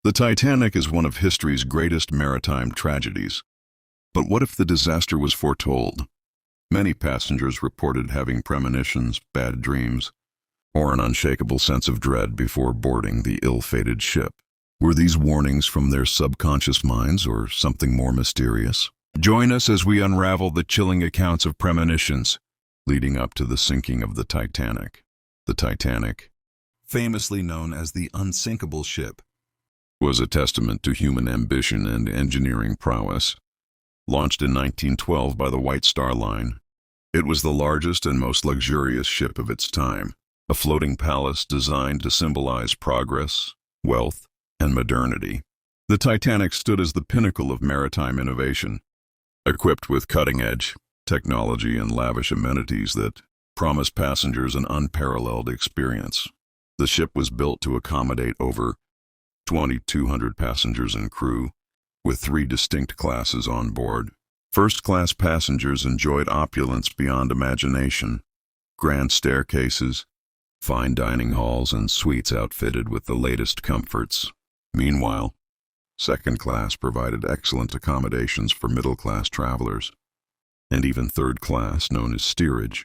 The Titanic is one of history's greatest maritime tragedies. But what if the disaster was foretold? Many passengers reported having premonitions, bad dreams, or an unshakable sense of dread before boarding the ill-fated ship. Were these warnings from their subconscious minds or something more mysterious? Join us as we unravel the chilling accounts of premonitions leading up to the sinking of the Titanic. The Titanic, famously known as the unsinkable ship, was a testament to human ambition and engineering prowess. Launched in 1912 by the White Star Line, it was the largest and most luxurious ship of its time, a floating palace designed to symbolize progress, wealth, and modernity. The Titanic stood as the pinnacle of maritime innovation, equipped with cutting-edge technology and lavish amenities that promised passengers an unparalleled experience. The ship was built to accommodate over 2,200 passengers and crew, with 3 distinct classes on board. First-class passengers enjoyed opulence beyond imagination: grand staircases, fine dining halls, and suites outfitted with the latest comforts. Meanwhile, second class provided excellent accommodations for middle-class travelers, and even third class, known as steerage,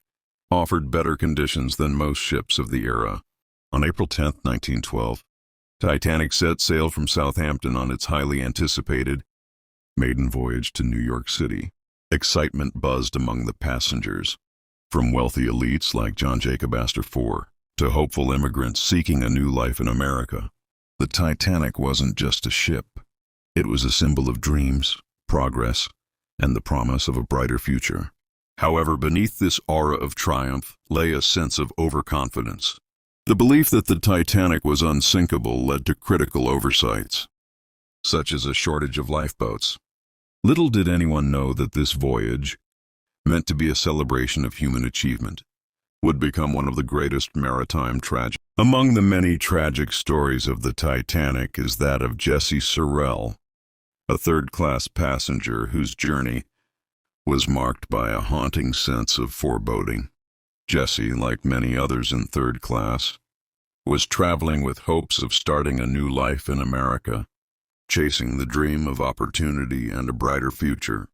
offered better conditions than most ships of the era. On April 10, 1912, Titanic set sail from Southampton on its highly anticipated maiden voyage to New York City. Excitement buzzed among the passengers, from wealthy elites like John Jacob Astor IV to hopeful immigrants seeking a new life in America. The Titanic wasn't just a ship. It was a symbol of dreams, progress, and the promise of a brighter future. However, beneath this aura of triumph lay a sense of overconfidence. The belief that the Titanic was unsinkable led to critical oversights, such as a shortage of lifeboats. Little did anyone know that this voyage, meant to be a celebration of human achievement, would become one of the greatest maritime tragedies. Among the many tragic stories of the Titanic is that of Jessie Sorrell, a third-class passenger whose journey was marked by a haunting sense of foreboding. Jessie, like many others in third class, was traveling with hopes of starting a new life in America, chasing the dream of opportunity and a brighter future.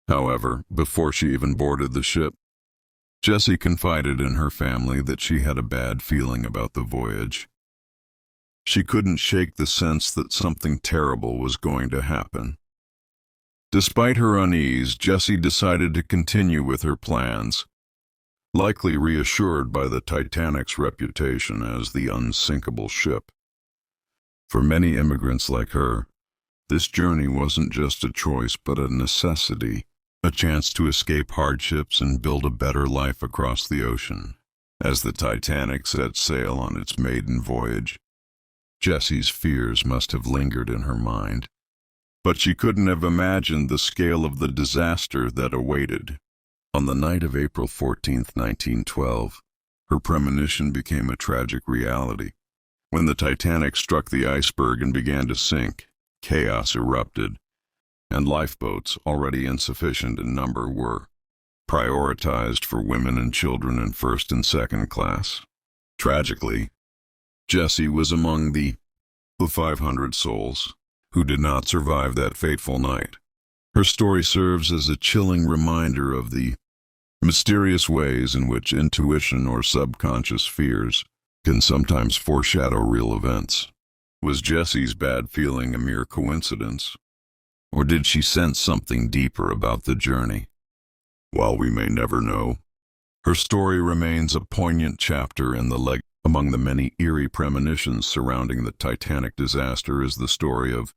However, before she even boarded the ship, Jessie confided in her family that she had a bad feeling about the voyage. She couldn't shake the sense that something terrible was going to happen. Despite her unease, Jessie decided to continue with her plans, likely reassured by the Titanic's reputation as the unsinkable ship. For many immigrants like her, this journey wasn't just a choice but a necessity, a chance to escape hardships and build a better life across the ocean. As the Titanic set sail on its maiden voyage, Jessie's fears must have lingered in her mind, but she couldn't have imagined the scale of the disaster that awaited. On the night of April 14, 1912, her premonition became a tragic reality. When the Titanic struck the iceberg and began to sink, chaos erupted, and lifeboats, already insufficient in number, were prioritized for women and children in first and second class. Tragically, Jessie was among the 500 souls who did not survive that fateful night. Her story serves as a chilling reminder of the mysterious ways in which intuition or subconscious fears can sometimes foreshadow real events. Was Jessie's bad feeling a mere coincidence, or did she sense something deeper about the journey? While we may never know, her story remains a poignant chapter in the legacy. Among the many eerie premonitions surrounding the Titanic disaster is the story of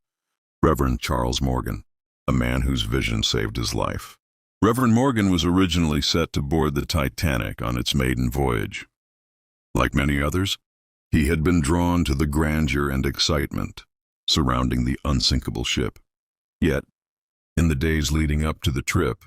Reverend Charles Morgan, a man whose vision saved his life. Reverend Morgan was originally set to board the Titanic on its maiden voyage. Like many others, he had been drawn to the grandeur and excitement surrounding the unsinkable ship. Yet, in the days leading up to the trip,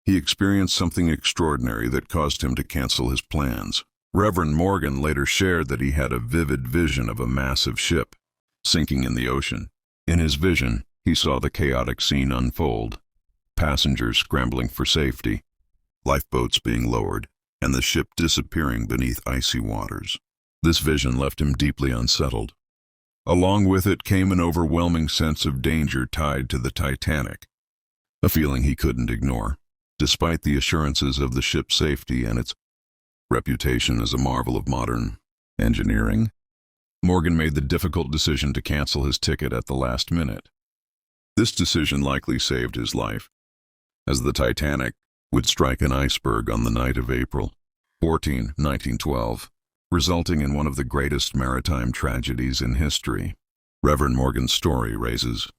he experienced something extraordinary that caused him to cancel his plans. Reverend Morgan later shared that he had a vivid vision of a massive ship sinking in the ocean. In his vision, he saw the chaotic scene unfold: passengers scrambling for safety, lifeboats being lowered, and the ship disappearing beneath icy waters. This vision left him deeply unsettled. Along with it came an overwhelming sense of danger tied to the Titanic, a feeling he couldn't ignore, despite the assurances of the ship's safety and its reputation as a marvel of modern engineering. Morgan made the difficult decision to cancel his ticket at the last minute. This decision likely saved his life, as the Titanic would strike an iceberg on the night of April 14, 1912, resulting in one of the greatest maritime tragedies in history. Reverend Morgan's story raises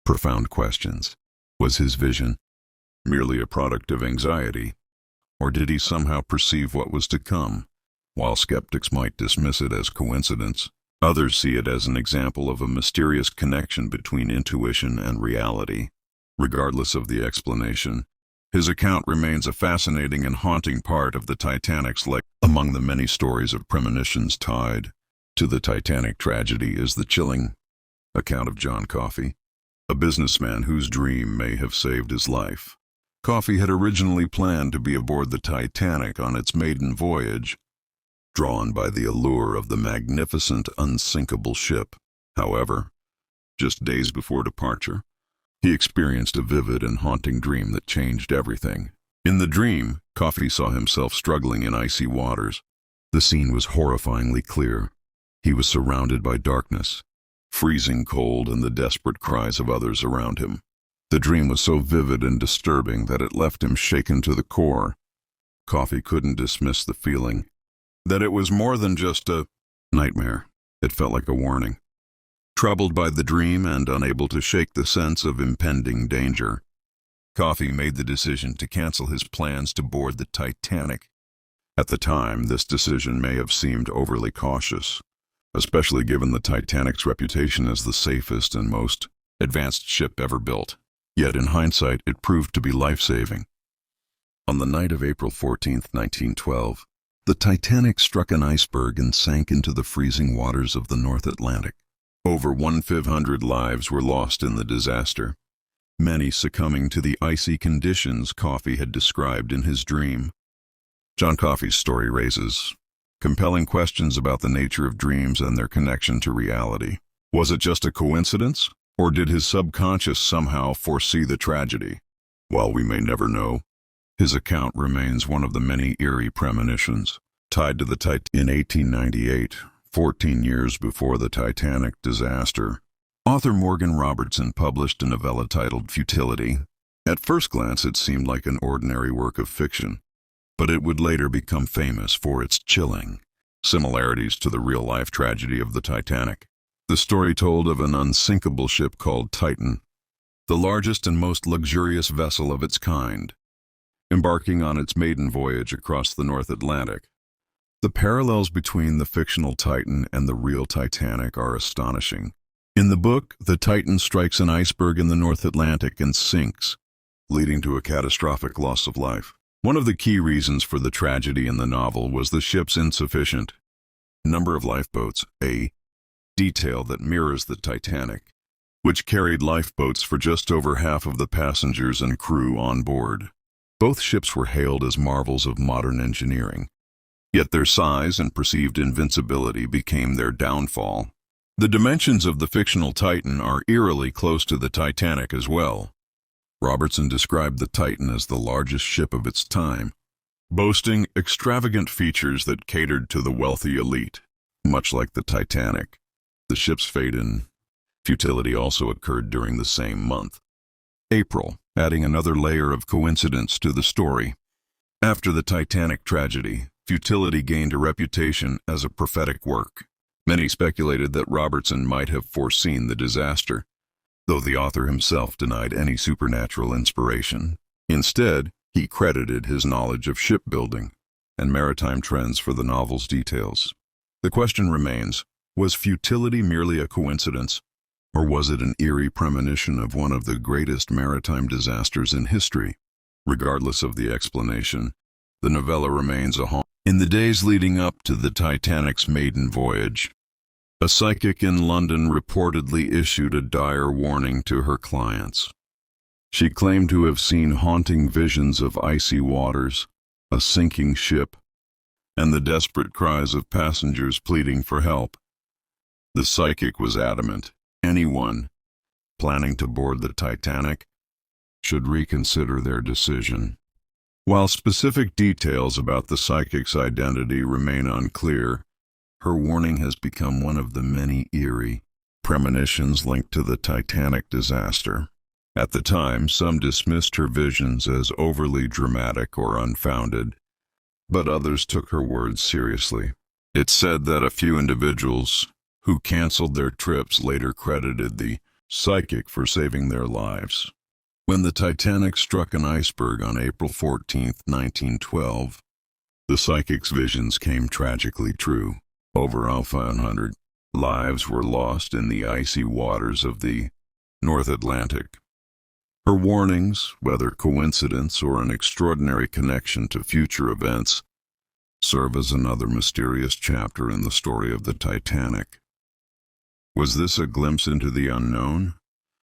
profound questions. Was his vision merely a product of anxiety, or did he somehow perceive what was to come? While skeptics might dismiss it as coincidence, others see it as an example of a mysterious connection between intuition and reality. Regardless of the explanation, his account remains a fascinating and haunting part of the Titanic's legacy. Among the many stories of premonitions tied to the Titanic tragedy is the chilling account of John Coffey, a businessman whose dream may have saved his life. Coffey had originally planned to be aboard the Titanic on its maiden voyage, drawn by the allure of the magnificent, unsinkable ship. However, just days before departure, he experienced a vivid and haunting dream that changed everything. In the dream, Coffey saw himself struggling in icy waters. The scene was horrifyingly clear. He was surrounded by darkness, freezing cold, and the desperate cries of others around him. The dream was so vivid and disturbing that it left him shaken to the core. Coffey couldn't dismiss the feeling that it was more than just a nightmare. It felt like a warning. Troubled by the dream and unable to shake the sense of impending danger, Coffey made the decision to cancel his plans to board the Titanic. At the time, this decision may have seemed overly cautious, especially given the Titanic's reputation as the safest and most advanced ship ever built. Yet in hindsight, it proved to be life-saving. On the night of April 14, 1912, the Titanic struck an iceberg and sank into the freezing waters of the North Atlantic. Over 1,500 lives were lost in the disaster, many succumbing to the icy conditions Coffey had described in his dream. John Coffey's story raises compelling questions about the nature of dreams and their connection to reality. Was it just a coincidence, or did his subconscious somehow foresee the tragedy? While we may never know, his account remains one of the many eerie premonitions tied to the Titanic. In 1898, 14 years before the Titanic disaster, author Morgan Robertson published a novella titled Futility. At first glance, it seemed like an ordinary work of fiction, but it would later become famous for its chilling similarities to the real-life tragedy of the Titanic. The story told of an unsinkable ship called Titan, the largest and most luxurious vessel of its kind, embarking on its maiden voyage across the North Atlantic. The parallels between the fictional Titan and the real Titanic are astonishing. In the book, the Titan strikes an iceberg in the North Atlantic and sinks, leading to a catastrophic loss of life. One of the key reasons for the tragedy in the novel was the ship's insufficient number of lifeboats, a detail that mirrors the Titanic, which carried lifeboats for just over half of the passengers and crew on board. Both ships were hailed as marvels of modern engineering, yet their size and perceived invincibility became their downfall. The dimensions of the fictional Titan are eerily close to the Titanic as well. Robertson described the Titan as the largest ship of its time, boasting extravagant features that catered to the wealthy elite. Much like the Titanic, the ship's fate in Futility also occurred during the same month, April, adding another layer of coincidence to the story. After the Titanic tragedy, Futility gained a reputation as a prophetic work. Many speculated that Robertson might have foreseen the disaster, though the author himself denied any supernatural inspiration. Instead, he credited his knowledge of shipbuilding and maritime trends for the novel's details. The question remains, was Futility merely a coincidence, or was it an eerie premonition of one of the greatest maritime disasters in history? Regardless of the explanation, the novella remains a haunt. In the days leading up to the Titanic's maiden voyage, a psychic in London reportedly issued a dire warning to her clients. She claimed to have seen haunting visions of icy waters, a sinking ship, and the desperate cries of passengers pleading for help. The psychic was adamant. Anyone planning to board the Titanic should reconsider their decision. While specific details about the psychic's identity remain unclear, her warning has become one of the many eerie premonitions linked to the Titanic disaster. At the time, some dismissed her visions as overly dramatic or unfounded, but others took her words seriously. It's said that a few individuals who canceled their trips later credited the psychic for saving their lives. When the Titanic struck an iceberg on April 14, 1912, the psychic's visions came tragically true. Over 100 lives were lost in the icy waters of the North Atlantic. Her warnings, whether coincidence or an extraordinary connection to future events, serve as another mysterious chapter in the story of the Titanic. Was this a glimpse into the unknown,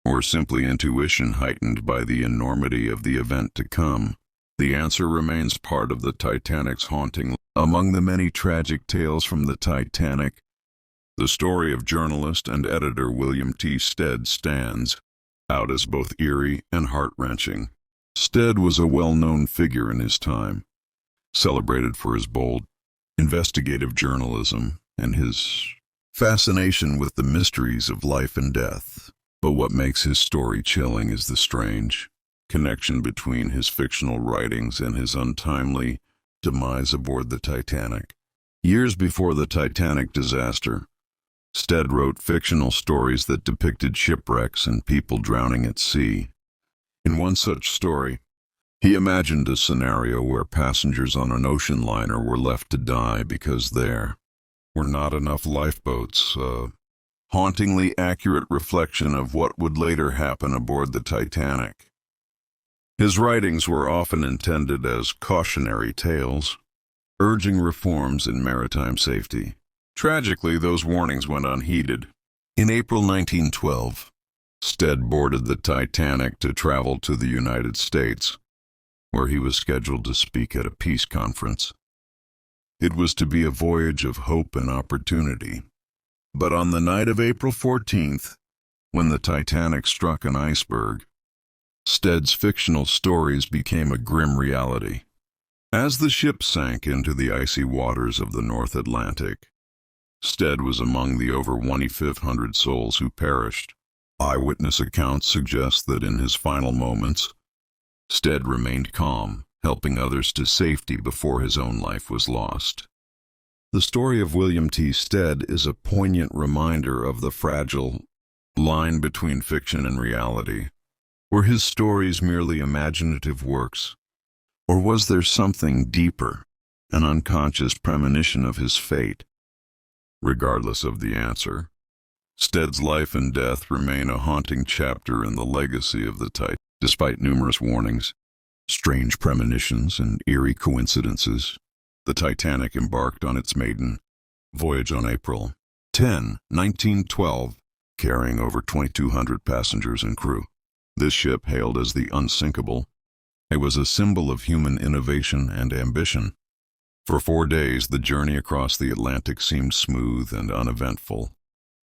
or simply intuition heightened by the enormity of the event to come? The answer remains part of the Titanic's haunting. Among the many tragic tales from the Titanic, the story of journalist and editor William T. Stead stands out as both eerie and heart-wrenching. Stead was a well-known figure in his time, celebrated for his bold, investigative journalism and his fascination with the mysteries of life and death. But what makes his story chilling is the strange connection between his fictional writings and his untimely demise aboard the Titanic. Years before the Titanic disaster, Stead wrote fictional stories that depicted shipwrecks and people drowning at sea. In one such story, he imagined a scenario where passengers on an ocean liner were left to die because there were not enough lifeboats, a hauntingly accurate reflection of what would later happen aboard the Titanic. His writings were often intended as cautionary tales, urging reforms in maritime safety. Tragically, those warnings went unheeded. In April 1912, Stead boarded the Titanic to travel to the United States, where he was scheduled to speak at a peace conference. It was to be a voyage of hope and opportunity. But on the night of April 14th, when the Titanic struck an iceberg, Stead's fictional stories became a grim reality. As the ship sank into the icy waters of the North Atlantic, Stead was among the over 2,500 souls who perished. Eyewitness accounts suggest that in his final moments, Stead remained calm, helping others to safety before his own life was lost. The story of William T. Stead is a poignant reminder of the fragile line between fiction and reality. Were his stories merely imaginative works, or was there something deeper, an unconscious premonition of his fate? Regardless of the answer, Stead's life and death remain a haunting chapter in the legacy of the Titanic. Despite numerous warnings, strange premonitions, and eerie coincidences, the Titanic embarked on its maiden voyage on April 10, 1912, carrying over 2,200 passengers and crew. This ship, hailed as the Unsinkable, it was a symbol of human innovation and ambition. For 4 days, the journey across the Atlantic seemed smooth and uneventful,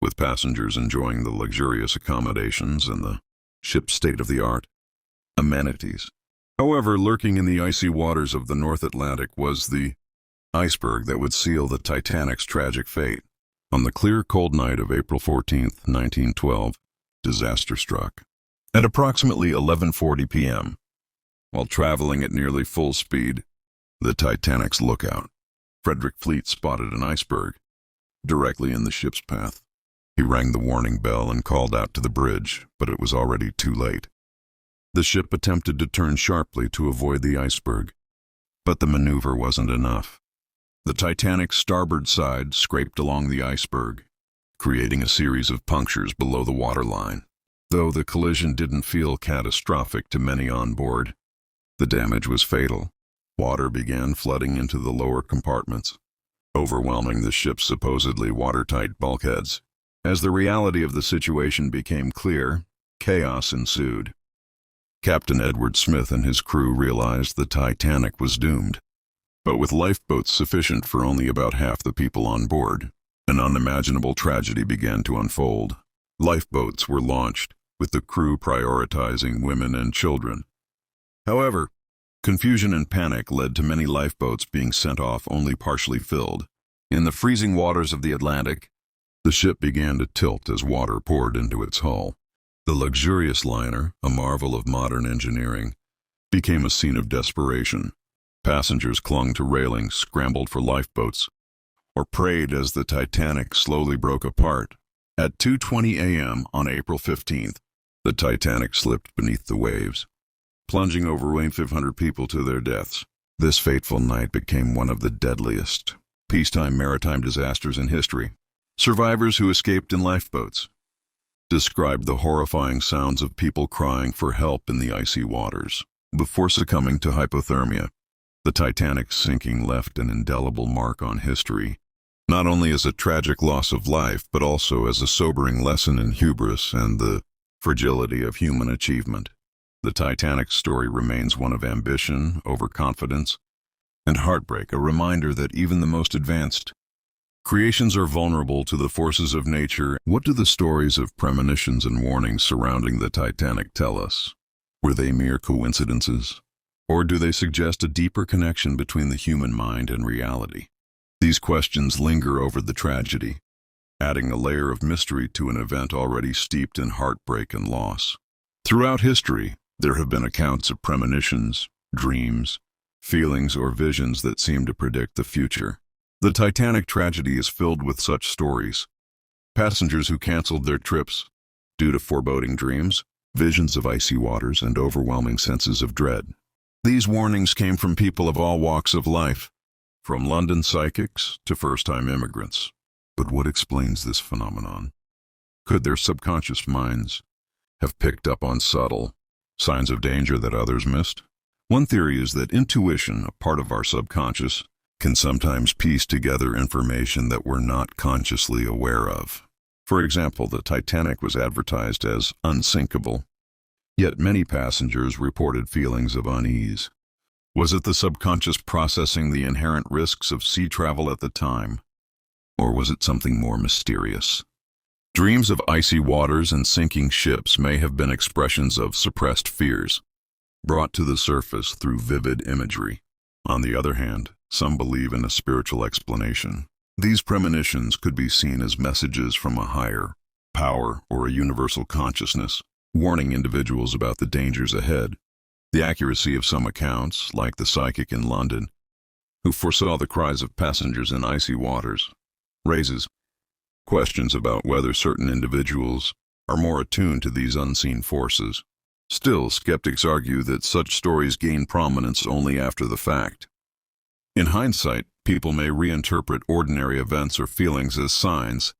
with passengers enjoying the luxurious accommodations and the ship's state-of-the-art amenities. However, lurking in the icy waters of the North Atlantic was the iceberg that would seal the Titanic's tragic fate. On the clear, cold night of April 14, 1912, disaster struck. At approximately 11:40 p.m., while traveling at nearly full speed, the Titanic's lookout, Frederick Fleet, spotted an iceberg directly in the ship's path. He rang the warning bell and called out to the bridge, but it was already too late. The ship attempted to turn sharply to avoid the iceberg, but the maneuver wasn't enough. The Titanic's starboard side scraped along the iceberg, creating a series of punctures below the waterline. Though the collision didn't feel catastrophic to many on board, the damage was fatal. Water began flooding into the lower compartments, overwhelming the ship's supposedly watertight bulkheads. As the reality of the situation became clear, chaos ensued. Captain Edward Smith and his crew realized the Titanic was doomed. But with lifeboats sufficient for only about half the people on board, An unimaginable tragedy began to unfold. Lifeboats were launched, with the crew prioritizing women and children. However, confusion and panic led to many lifeboats being sent off only partially filled. In the freezing waters of the Atlantic, the ship began to tilt as water poured into its hull. The luxurious liner, a marvel of modern engineering, became a scene of desperation. Passengers clung to railings, scrambled for lifeboats, or prayed as the Titanic slowly broke apart. At 2:20 a.m. on April 15th, the Titanic slipped beneath the waves, plunging over 500 people to their deaths. This fateful night became one of the deadliest peacetime maritime disasters in history. Survivors who escaped in lifeboats described the horrifying sounds of people crying for help in the icy waters. Before succumbing to hypothermia, the Titanic's sinking left an indelible mark on history, not only as a tragic loss of life, but also as a sobering lesson in hubris and the fragility of human achievement. The Titanic's story remains one of ambition, overconfidence, and heartbreak, a reminder that even the most advanced creations are vulnerable to the forces of nature. What do the stories of premonitions and warnings surrounding the Titanic tell us? Were they mere coincidences? Or do they suggest a deeper connection between the human mind and reality? These questions linger over the tragedy, adding a layer of mystery to an event already steeped in heartbreak and loss. Throughout history, there have been accounts of premonitions, dreams, feelings, or visions that seem to predict the future. The Titanic tragedy is filled with such stories. Passengers who canceled their trips due to foreboding dreams, visions of icy waters, and overwhelming senses of dread. These warnings came from people of all walks of life, from London psychics to first-time immigrants. But what explains this phenomenon? Could their subconscious minds have picked up on subtle signs of danger that others missed? One theory is that intuition, a part of our subconscious, can sometimes piece together information that we're not consciously aware of. For example, the Titanic was advertised as unsinkable, yet many passengers reported feelings of unease. Was it the subconscious processing the inherent risks of sea travel at the time? Or was it something more mysterious? Dreams of icy waters and sinking ships may have been expressions of suppressed fears, brought to the surface through vivid imagery. On the other hand, some believe in a spiritual explanation. These premonitions could be seen as messages from a higher power or a universal consciousness, warning individuals about the dangers ahead. The accuracy of some accounts, like the psychic in London, who foresaw the cries of passengers in icy waters, raises questions about whether certain individuals are more attuned to these unseen forces. Still, skeptics argue that such stories gain prominence only after the fact. In hindsight, people may reinterpret ordinary events or feelings as signs,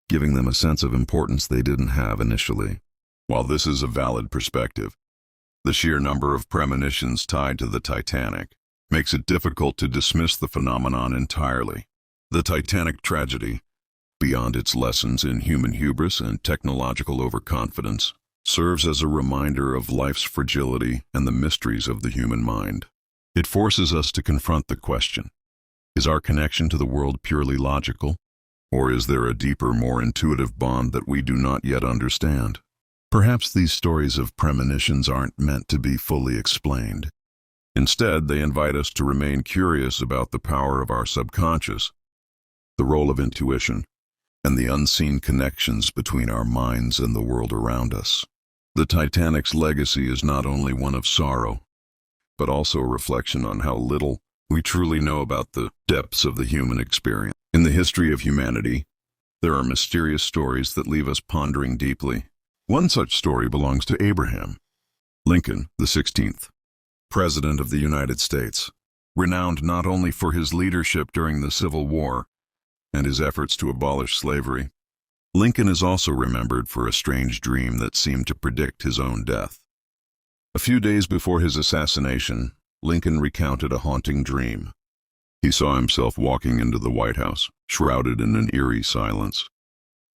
giving them a sense of importance they didn't have initially. While this is a valid perspective, the sheer number of premonitions tied to the Titanic makes it difficult to dismiss the phenomenon entirely. The Titanic tragedy, beyond its lessons in human hubris and technological overconfidence, serves as a reminder of life's fragility and the mysteries of the human mind. It forces us to confront the question: is our connection to the world purely logical, or is there a deeper, more intuitive bond that we do not yet understand? Perhaps these stories of premonitions aren't meant to be fully explained. Instead, they invite us to remain curious about the power of our subconscious, the role of intuition, and the unseen connections between our minds and the world around us. The Titanic's legacy is not only one of sorrow, but also a reflection on how little we truly know about the depths of the human experience. In the history of humanity, there are mysterious stories that leave us pondering deeply. One such story belongs to Abraham Lincoln, the 16th President of the United States, renowned not only for his leadership during the Civil War and his efforts to abolish slavery. Lincoln is also remembered for a strange dream that seemed to predict his own death. A few days before his assassination, Lincoln recounted a haunting dream. He saw himself walking into the White House, shrouded in an eerie silence.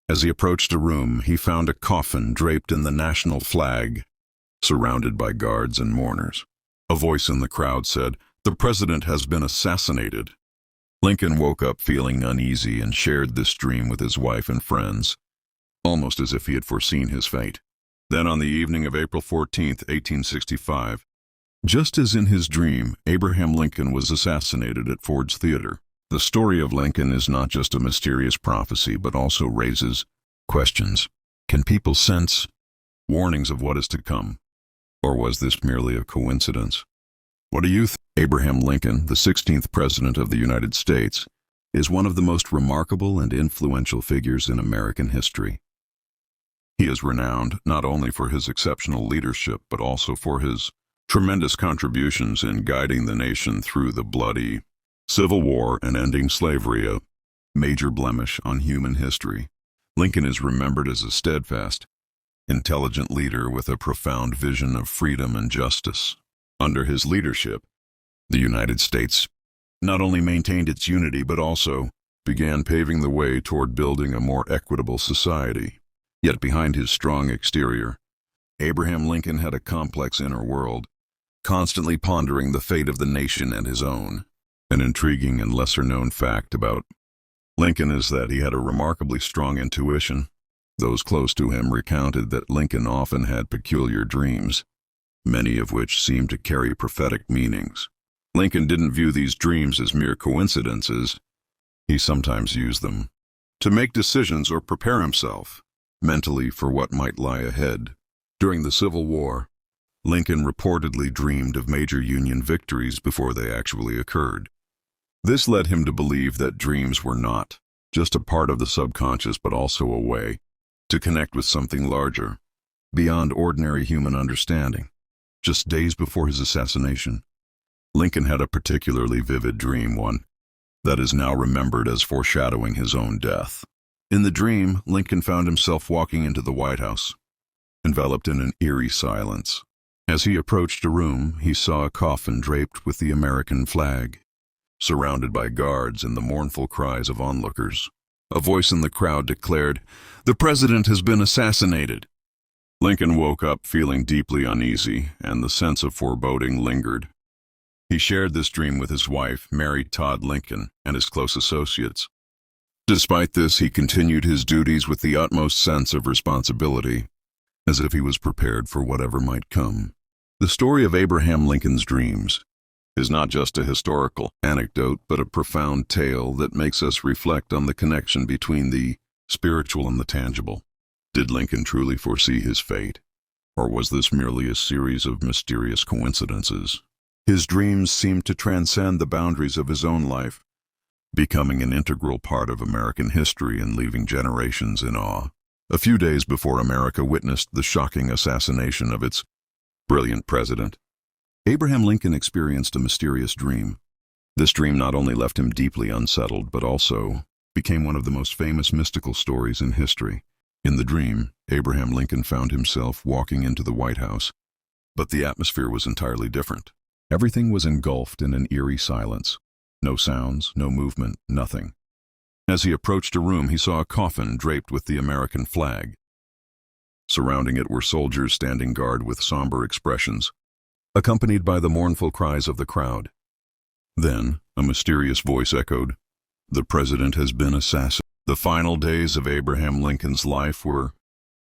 As he approached a room, he found a coffin draped in the national flag, surrounded by guards and mourners. A voice in the crowd said, "The president has been assassinated." Lincoln woke up feeling uneasy and shared this dream with his wife and friends, almost as if he had foreseen his fate. Then on the evening of April 14th, 1865, just as in his dream, Abraham Lincoln was assassinated at Ford's Theater. The story of Lincoln is not just a mysterious prophecy, but also raises questions. Can people sense warnings of what is to come? Or was this merely a coincidence? What do you think? Abraham Lincoln, the 16th President of the United States, is one of the most remarkable and influential figures in American history. He is renowned not only for his exceptional leadership, but also for his tremendous contributions in guiding the nation through the bloody Civil War and ending slavery, a major blemish on human history. Lincoln is remembered as a steadfast, intelligent leader with a profound vision of freedom and justice. Under his leadership, the United States not only maintained its unity but also began paving the way toward building a more equitable society. Yet behind his strong exterior, Abraham Lincoln had a complex inner world, constantly pondering the fate of the nation and his own. An intriguing and lesser-known fact about Lincoln is that he had a remarkably strong intuition. Those close to him recounted that Lincoln often had peculiar dreams, many of which seemed to carry prophetic meanings. Lincoln didn't view these dreams as mere coincidences. He sometimes used them to make decisions or prepare himself mentally for what might lie ahead. During the Civil War, Lincoln reportedly dreamed of major Union victories before they actually occurred. This led him to believe that dreams were not just a part of the subconscious, but also a way to connect with something larger, beyond ordinary human understanding. Just days before his assassination, Lincoln had a particularly vivid dream, one that is now remembered as foreshadowing his own death. In the dream, Lincoln found himself walking into the White House, enveloped in an eerie silence. As he approached a room, he saw a coffin draped with the American flag, surrounded by guards and the mournful cries of onlookers. A voice in the crowd declared, "The president has been assassinated." Lincoln woke up feeling deeply uneasy, and the sense of foreboding lingered. He shared this dream with his wife, Mary Todd Lincoln, and his close associates. Despite this, he continued his duties with the utmost sense of responsibility, as if he was prepared for whatever might come. The story of Abraham Lincoln's dreams is not just a historical anecdote, but a profound tale that makes us reflect on the connection between the spiritual and the tangible. Did Lincoln truly foresee his fate, or was this merely a series of mysterious coincidences? His dreams seemed to transcend the boundaries of his own life, becoming an integral part of American history and leaving generations in awe. A few days before America witnessed the shocking assassination of its brilliant president, Abraham Lincoln experienced a mysterious dream. This dream not only left him deeply unsettled, but also became one of the most famous mystical stories in history. In the dream, Abraham Lincoln found himself walking into the White House, but the atmosphere was entirely different. Everything was engulfed in an eerie silence. No sounds, no movement, nothing. As he approached a room, he saw a coffin draped with the American flag. Surrounding it were soldiers standing guard with somber expressions, accompanied by the mournful cries of the crowd. Then, a mysterious voice echoed, "The president has been assassinated." The final days of Abraham Lincoln's life were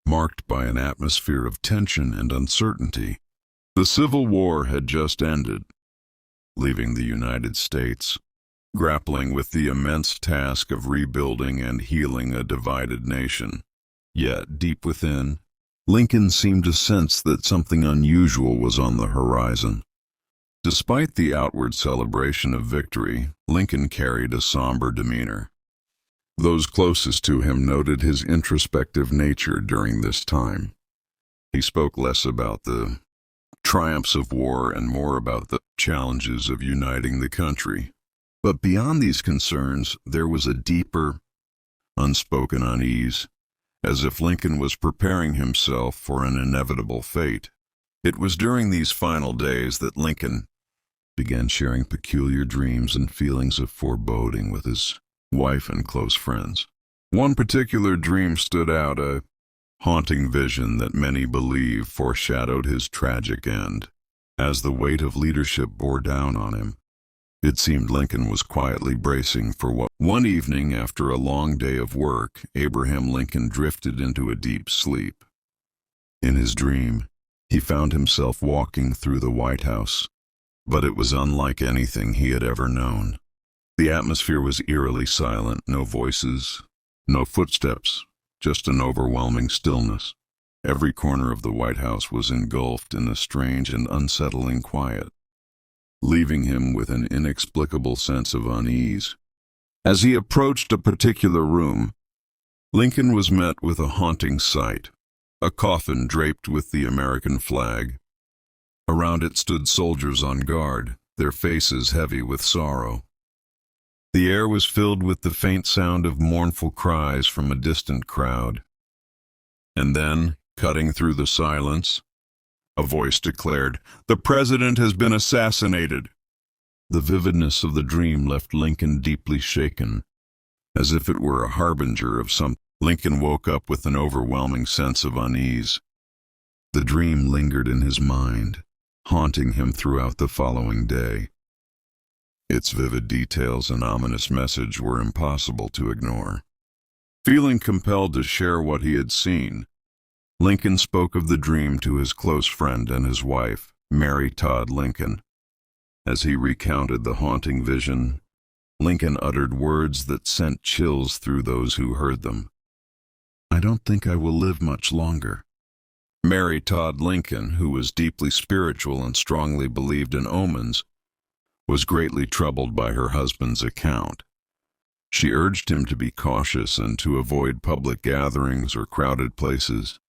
marked by an atmosphere of tension and uncertainty. The Civil War had just ended, leaving the United States grappling with the immense task of rebuilding and healing a divided nation. Yet, deep within, Lincoln seemed to sense that something unusual was on the horizon. Despite the outward celebration of victory, Lincoln carried a somber demeanor. Those closest to him noted his introspective nature during this time. He spoke less about the triumphs of war and more about the challenges of uniting the country. But beyond these concerns, there was a deeper, unspoken unease, as if Lincoln was preparing himself for an inevitable fate. It was during these final days that Lincoln began sharing peculiar dreams and feelings of foreboding with his wife and close friends. One particular dream stood out, a haunting vision that many believe foreshadowed his tragic end. As the weight of leadership bore down on him, It seemed Lincoln was quietly bracing for what. One evening, after a long day of work, Abraham Lincoln drifted into a deep sleep. In his dream, he found himself walking through the White House, but it was unlike anything he had ever known. The atmosphere was eerily silent, no voices, no footsteps, just an overwhelming stillness. Every corner of the White House was engulfed in a strange and unsettling quiet, leaving him with an inexplicable sense of unease. As he approached a particular room, Lincoln was met with a haunting sight: a coffin draped with the American flag. Around it stood soldiers on guard, their faces heavy with sorrow. The air was filled with the faint sound of mournful cries from a distant crowd. And then, cutting through the silence, a voice declared, "The president has been assassinated." The vividness of the dream left Lincoln deeply shaken, as if it were a harbinger of something. Lincoln woke up with an overwhelming sense of unease. The dream lingered in his mind, haunting him throughout the following day. Its vivid details and ominous message were impossible to ignore. Feeling compelled to share what he had seen, Lincoln spoke of the dream to his close friend and his wife, Mary Todd Lincoln. As he recounted the haunting vision, Lincoln uttered words that sent chills through those who heard them. "I don't think I will live much longer." Mary Todd Lincoln, who was deeply spiritual and strongly believed in omens, was greatly troubled by her husband's account. She urged him to be cautious and to avoid public gatherings or crowded places.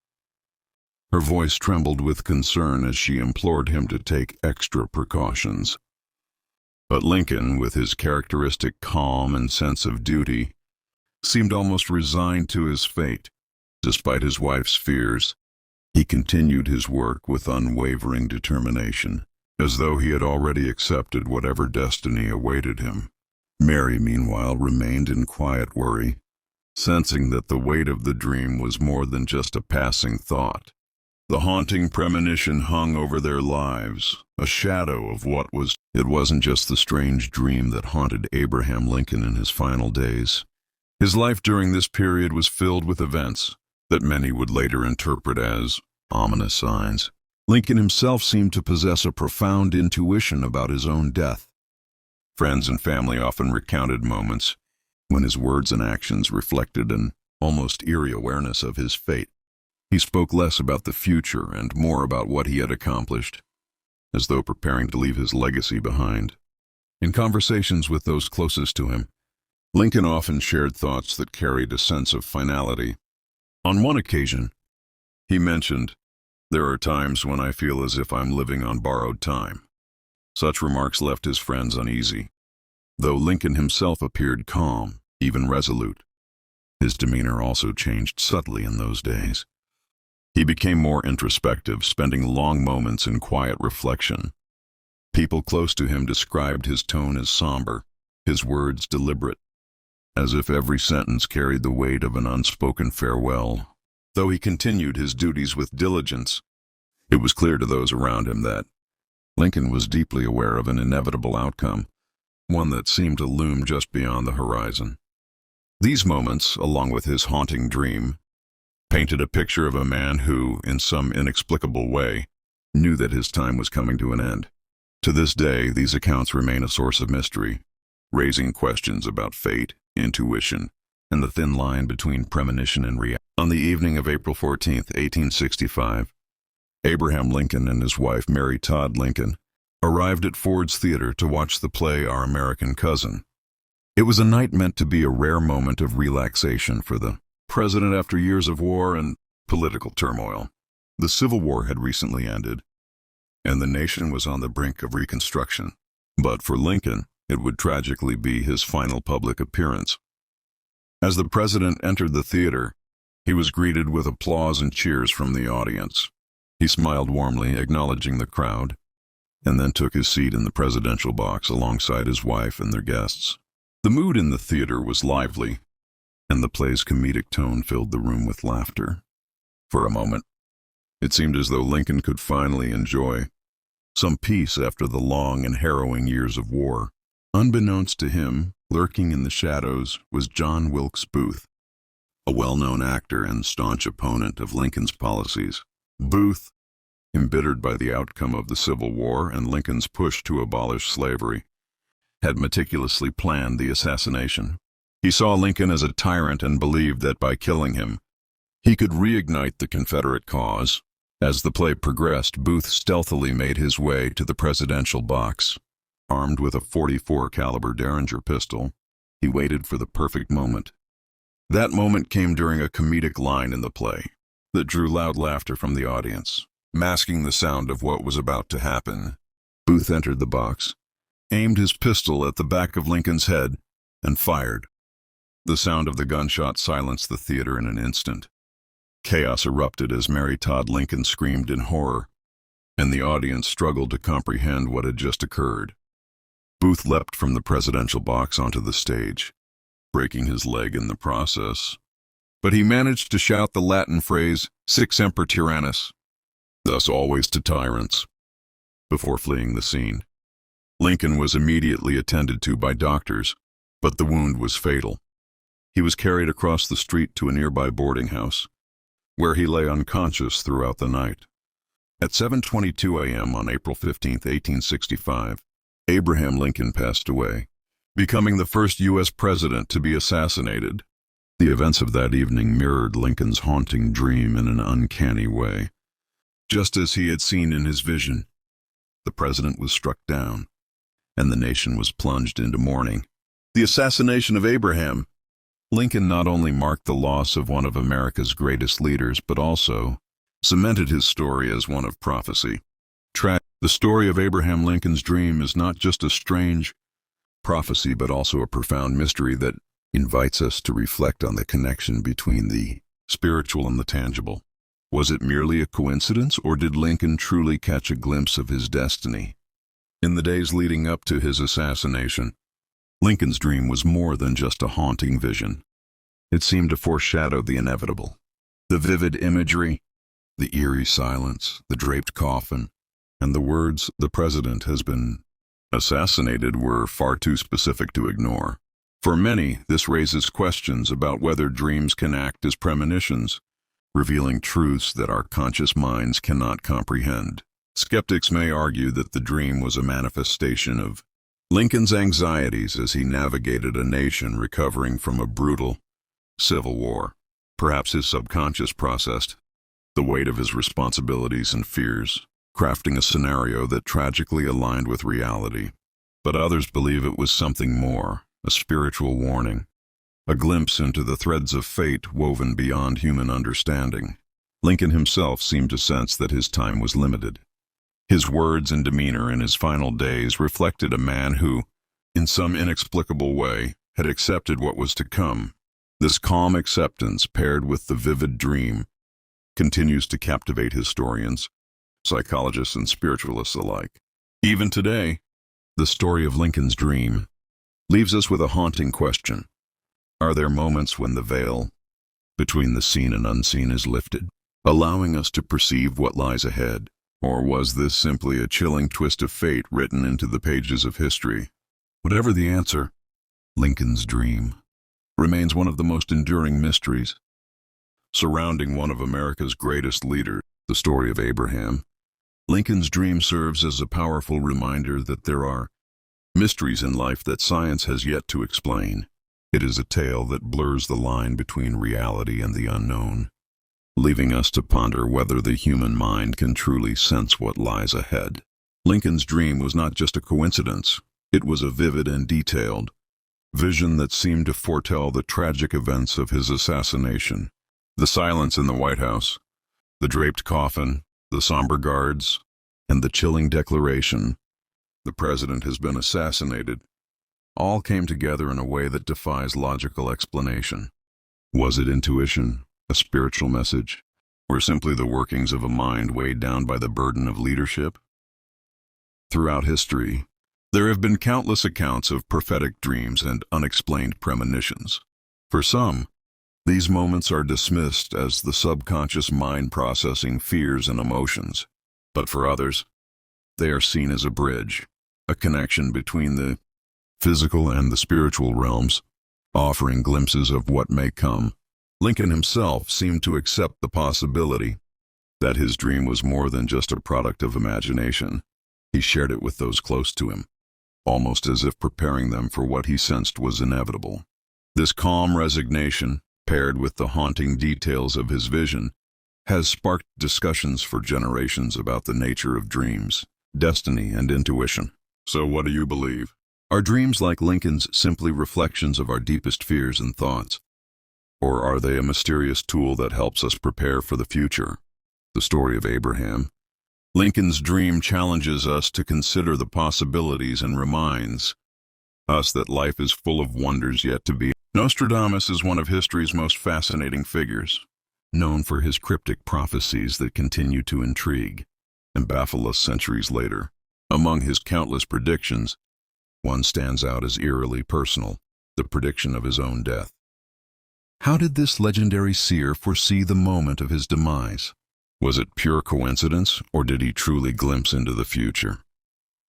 Her voice trembled with concern as she implored him to take extra precautions. But Lincoln, with his characteristic calm and sense of duty, seemed almost resigned to his fate. Despite his wife's fears, he continued his work with unwavering determination, as though he had already accepted whatever destiny awaited him. Mary, meanwhile, remained in quiet worry, sensing that the weight of the dream was more than just a passing thought. The haunting premonition hung over their lives, a shadow of what was. It wasn't just the strange dream that haunted Abraham Lincoln in his final days. His life during this period was filled with events that many would later interpret as ominous signs. Lincoln himself seemed to possess a profound intuition about his own death. Friends and family often recounted moments when his words and actions reflected an almost eerie awareness of his fate. He spoke less about the future and more about what he had accomplished, as though preparing to leave his legacy behind. In conversations with those closest to him, Lincoln often shared thoughts that carried a sense of finality. On one occasion, he mentioned, "There are times when I feel as if I'm living on borrowed time." Such remarks left his friends uneasy. Though Lincoln himself appeared calm, even resolute, his demeanor also changed subtly in those days. He became more introspective, spending long moments in quiet reflection. People close to him described his tone as somber, his words deliberate, as if every sentence carried the weight of an unspoken farewell. Though he continued his duties with diligence, it was clear to those around him that Lincoln was deeply aware of an inevitable outcome, one that seemed to loom just beyond the horizon. These moments, along with his haunting dream, painted a picture of a man who, in some inexplicable way, knew that his time was coming to an end. To this day, these accounts remain a source of mystery, raising questions about fate, intuition, and the thin line between premonition and reality. On the evening of April 14, 1865, Abraham Lincoln and his wife, Mary Todd Lincoln, arrived at Ford's Theater to watch the play Our American Cousin. It was a night meant to be a rare moment of relaxation for the president after years of war and political turmoil. The Civil War had recently ended, and the nation was on the brink of reconstruction. But for Lincoln, it would tragically be his final public appearance. As the president entered the theater, he was greeted with applause and cheers from the audience. He smiled warmly, acknowledging the crowd, and then took his seat in the presidential box alongside his wife and their guests. The mood in the theater was lively, and the play's comedic tone filled the room with laughter. For a moment, it seemed as though Lincoln could finally enjoy some peace after the long and harrowing years of war. Unbeknownst to him, lurking in the shadows was John Wilkes Booth, a well-known actor and staunch opponent of Lincoln's policies. Booth, embittered by the outcome of the Civil War and Lincoln's push to abolish slavery, had meticulously planned the assassination. He saw Lincoln as a tyrant and believed that by killing him, he could reignite the Confederate cause. As the play progressed, Booth stealthily made his way to the presidential box. Armed with a .44 caliber Derringer pistol, he waited for the perfect moment. That moment came during a comedic line in the play that drew loud laughter from the audience. Masking the sound of what was about to happen, Booth entered the box, aimed his pistol at the back of Lincoln's head, and fired. The sound of the gunshot silenced the theater in an instant. Chaos erupted as Mary Todd Lincoln screamed in horror, and the audience struggled to comprehend what had just occurred. Booth leapt from the presidential box onto the stage, breaking his leg in the process, but he managed to shout the Latin phrase, "Sic semper tyrannis," thus always to tyrants, before fleeing the scene. Lincoln was immediately attended to by doctors, but the wound was fatal. He was carried across the street to a nearby boarding house, where he lay unconscious throughout the night. At 7:22 a.m. on April 15, 1865, Abraham Lincoln passed away, becoming the first U.S. president to be assassinated. The events of that evening mirrored Lincoln's haunting dream in an uncanny way. Just as he had seen in his vision, the president was struck down, and the nation was plunged into mourning. The assassination of Abraham Lincoln not only marked the loss of one of America's greatest leaders, but also cemented his story as one of prophecy. The story of Abraham Lincoln's dream is not just a strange prophecy, but also a profound mystery that invites us to reflect on the connection between the spiritual and the tangible. Was it merely a coincidence, or did Lincoln truly catch a glimpse of his destiny? In the days leading up to his assassination, Lincoln's dream was more than just a haunting vision. It seemed to foreshadow the inevitable. The vivid imagery, the eerie silence, the draped coffin, and the words, "The president has been assassinated," were far too specific to ignore. For many, this raises questions about whether dreams can act as premonitions, revealing truths that our conscious minds cannot comprehend. Skeptics may argue that the dream was a manifestation of Lincoln's anxieties as he navigated a nation recovering from a brutal civil war. Perhaps his subconscious processed the weight of his responsibilities and fears, crafting a scenario that tragically aligned with reality. But others believe it was something more, a spiritual warning, a glimpse into the threads of fate woven beyond human understanding. Lincoln himself seemed to sense that his time was limited. His words and demeanor in his final days reflected a man who, in some inexplicable way, had accepted what was to come. This calm acceptance, paired with the vivid dream, continues to captivate historians, psychologists, and spiritualists alike. Even today, the story of Lincoln's dream leaves us with a haunting question. Are there moments when the veil between the seen and unseen is lifted, allowing us to perceive what lies ahead? Or was this simply a chilling twist of fate written into the pages of history? Whatever the answer, Lincoln's dream remains one of the most enduring mysteries surrounding one of America's greatest leaders. The story of Abraham Lincoln's dream serves as a powerful reminder that there are mysteries in life that science has yet to explain. It is a tale that blurs the line between reality and the unknown, leaving us to ponder whether the human mind can truly sense what lies ahead. Lincoln's dream was not just a coincidence. It was a vivid and detailed vision that seemed to foretell the tragic events of his assassination. The silence in the White House, the draped coffin, the somber guards, and the chilling declaration, "The president has been assassinated," all came together in a way that defies logical explanation. Was it intuition, a spiritual message, or simply the workings of a mind weighed down by the burden of leadership? Throughout history, there have been countless accounts of prophetic dreams and unexplained premonitions. For some, these moments are dismissed as the subconscious mind processing fears and emotions. But for others, they are seen as a bridge, a connection between the physical and the spiritual realms, offering glimpses of what may come. Lincoln himself seemed to accept the possibility that his dream was more than just a product of imagination. He shared it with those close to him, almost as if preparing them for what he sensed was inevitable. This calm resignation, paired with the haunting details of his vision, has sparked discussions for generations about the nature of dreams, destiny, and intuition. So what do you believe? Are dreams like Lincoln's simply reflections of our deepest fears and thoughts? Or are they a mysterious tool that helps us prepare for the future? The story of Abraham Lincoln's dream challenges us to consider the possibilities and reminds us that life is full of wonders yet to be. Nostradamus is one of history's most fascinating figures, known for his cryptic prophecies that continue to intrigue and baffle us centuries later. Among his countless predictions, one stands out as eerily personal, the prediction of his own death. How did this legendary seer foresee the moment of his demise? Was it pure coincidence, or did he truly glimpse into the future?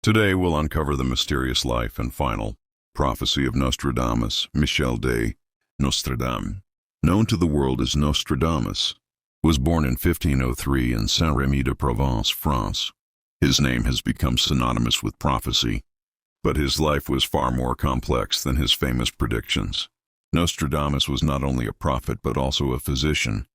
Today we'll uncover the mysterious life and final prophecy of Nostradamus, Michel de Nostradam. Known to the world as Nostradamus, was born in 1503 in Saint-Rémy-de-Provence, France. His name has become synonymous with prophecy, but his life was far more complex than his famous predictions. Nostradamus was not only a prophet but also a physician,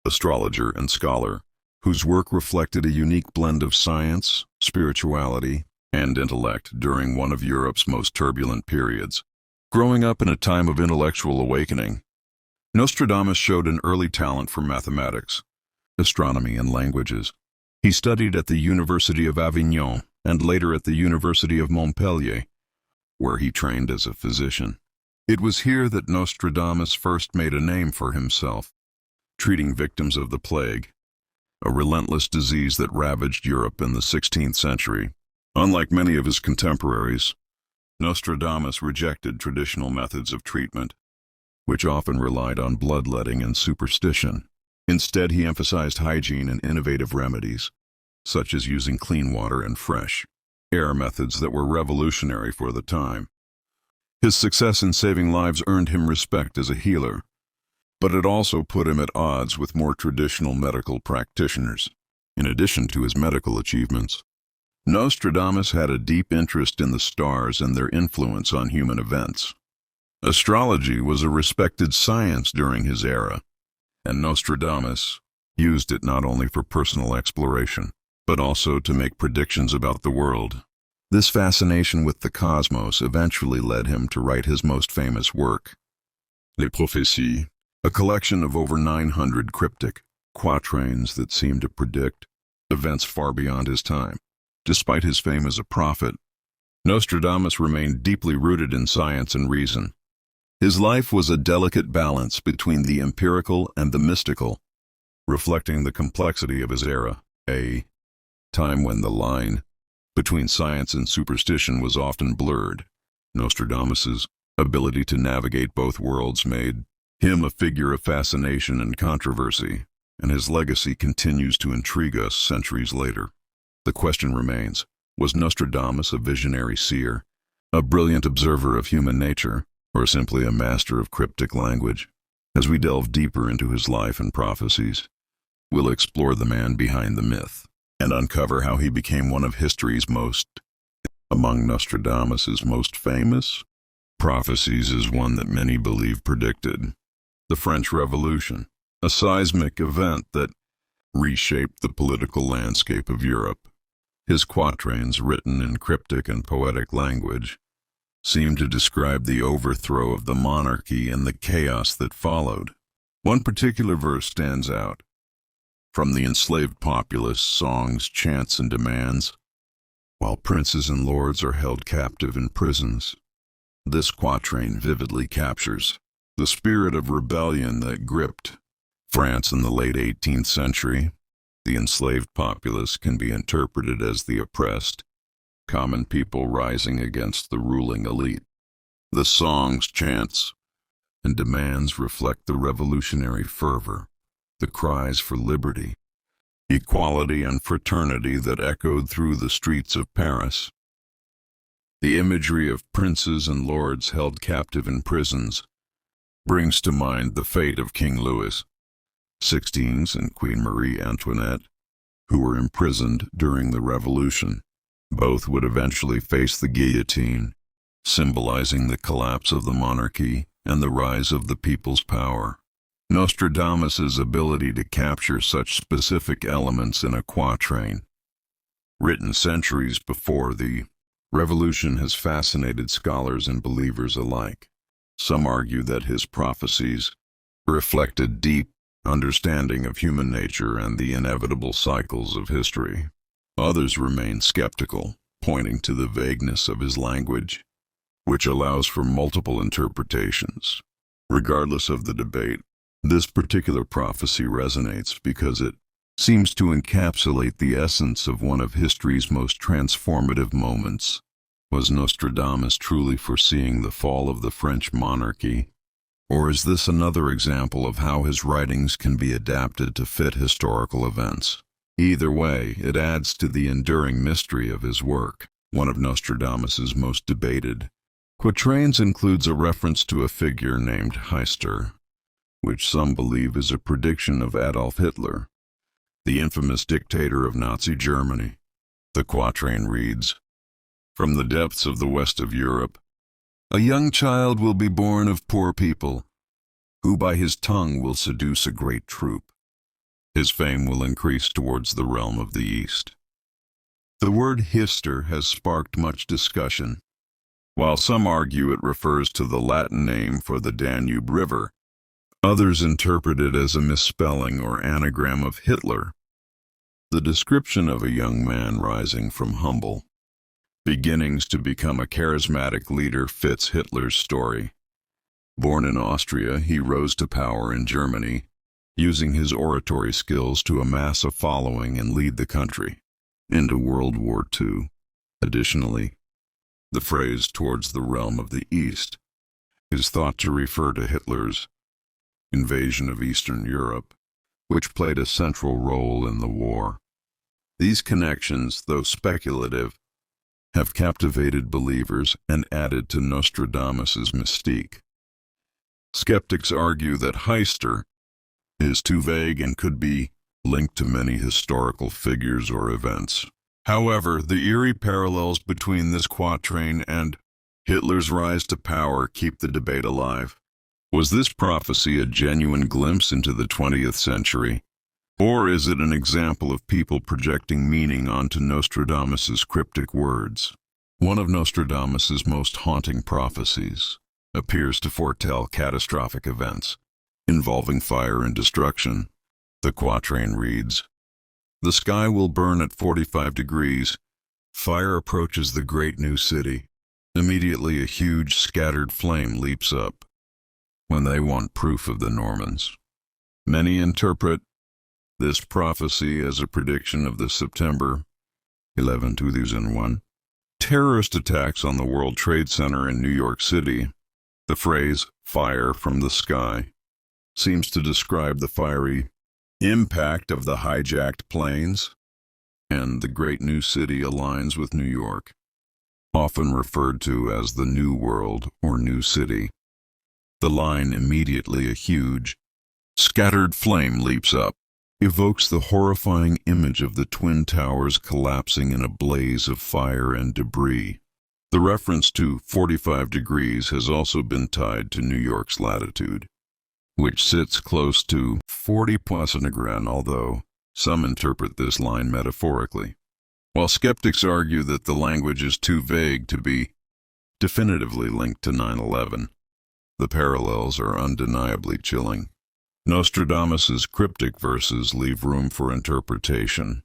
astrologer, and scholar, whose work reflected a unique blend of science, spirituality, and intellect during one of Europe's most turbulent periods. Growing up in a time of intellectual awakening, Nostradamus showed an early talent for mathematics, astronomy, and languages. He studied at the University of Avignon and later at the University of Montpellier, where he trained as a physician. It was here that Nostradamus first made a name for himself, treating victims of the plague, a relentless disease that ravaged Europe in the 16th century. Unlike many of his contemporaries, Nostradamus rejected traditional methods of treatment, which often relied on bloodletting and superstition. Instead, he emphasized hygiene and innovative remedies, such as using clean water and fresh air, methods that were revolutionary for the time. His success in saving lives earned him respect as a healer, but it also put him at odds with more traditional medical practitioners. In addition to his medical achievements, Nostradamus had a deep interest in the stars and their influence on human events. Astrology was a respected science during his era, and Nostradamus used it not only for personal exploration, but also to make predictions about the world. This fascination with the cosmos eventually led him to write his most famous work, Les Prophéties, a collection of over 900 cryptic quatrains that seem to predict events far beyond his time. Despite his fame as a prophet, Nostradamus remained deeply rooted in science and reason. His life was a delicate balance between the empirical and the mystical, reflecting the complexity of his era, a time when the line between science and superstition was often blurred. Nostradamus's ability to navigate both worlds made him a figure of fascination and controversy, and his legacy continues to intrigue us centuries later. The question remains, was Nostradamus a visionary seer, a brilliant observer of human nature, or simply a master of cryptic language? As we delve deeper into his life and prophecies, we'll explore the man behind the myth and uncover how he became one of history's most. Among Nostradamus's most famous prophecies is one that many believe predicted the French Revolution, a seismic event that reshaped the political landscape of Europe. His quatrains, written in cryptic and poetic language, seem to describe the overthrow of the monarchy and the chaos that followed. One particular verse stands out. From the enslaved populace, songs, chants, and demands, while princes and lords are held captive in prisons. This quatrain vividly captures the spirit of rebellion that gripped France in the late 18th century. The enslaved populace can be interpreted as the oppressed, common people rising against the ruling elite. The songs, chants, and demands reflect the revolutionary fervor, the cries for liberty, equality, and fraternity that echoed through the streets of Paris. The imagery of princes and lords held captive in prisons brings to mind the fate of King Louis XVI and Queen Marie Antoinette, who were imprisoned during the Revolution. Both would eventually face the guillotine, symbolizing the collapse of the monarchy and the rise of the people's power. Nostradamus's ability to capture such specific elements in a quatrain, written centuries before the Revolution, has fascinated scholars and believers alike. Some argue that his prophecies reflected deep understanding of human nature and the inevitable cycles of history. Others remain skeptical, pointing to the vagueness of his language, which allows for multiple interpretations. Regardless of the debate, this particular prophecy resonates because it seems to encapsulate the essence of one of history's most transformative moments. Was Nostradamus truly foreseeing the fall of the French monarchy? Or is this another example of how his writings can be adapted to fit historical events? Either way, it adds to the enduring mystery of his work. One of Nostradamus's most debated quatrains includes a reference to a figure named Heister, which some believe is a prediction of Adolf Hitler, the infamous dictator of Nazi Germany. The quatrain reads, "From the depths of the west of Europe, a young child will be born of poor people, who by his tongue will seduce a great troop. His fame will increase towards the realm of the East." The word Hister has sparked much discussion. While some argue it refers to the Latin name for the Danube River, others interpret it as a misspelling or anagram of Hitler. The description of a young man rising from humble beginnings to become a charismatic leader fits Hitler's story. Born in Austria, he rose to power in Germany, using his oratory skills to amass a following and lead the country into World War II. Additionally, the phrase "towards the realm of the East" is thought to refer to Hitler's invasion of Eastern Europe, which played a central role in the war. These connections, though speculative, have captivated believers and added to Nostradamus's mystique. Skeptics argue that Heister is too vague and could be linked to many historical figures or events. However, the eerie parallels between this quatrain and Hitler's rise to power keep the debate alive. Was this prophecy a genuine glimpse into the 20th century? Or is it an example of people projecting meaning onto Nostradamus's cryptic words? One of Nostradamus's most haunting prophecies appears to foretell catastrophic events involving fire and destruction. The quatrain reads, "The sky will burn at 45 degrees. Fire approaches the great new city. Immediately a huge scattered flame leaps up." When they want proof of the Normans, many interpret this prophecy as a prediction of the September 11, 2001 terrorist attacks on the World Trade Center in New York City. The phrase "fire from the sky" seems to describe the fiery impact of the hijacked planes, and the great new city aligns with New York, often referred to as the New World or New City. The line "immediately a huge, scattered flame leaps up" evokes the horrifying image of the Twin Towers collapsing in a blaze of fire and debris. The reference to 45 degrees has also been tied to New York's latitude, which sits close to 40 +, although some interpret this line metaphorically. While skeptics argue that the language is too vague to be definitively linked to 9/11, the parallels are undeniably chilling. Nostradamus's cryptic verses leave room for interpretation,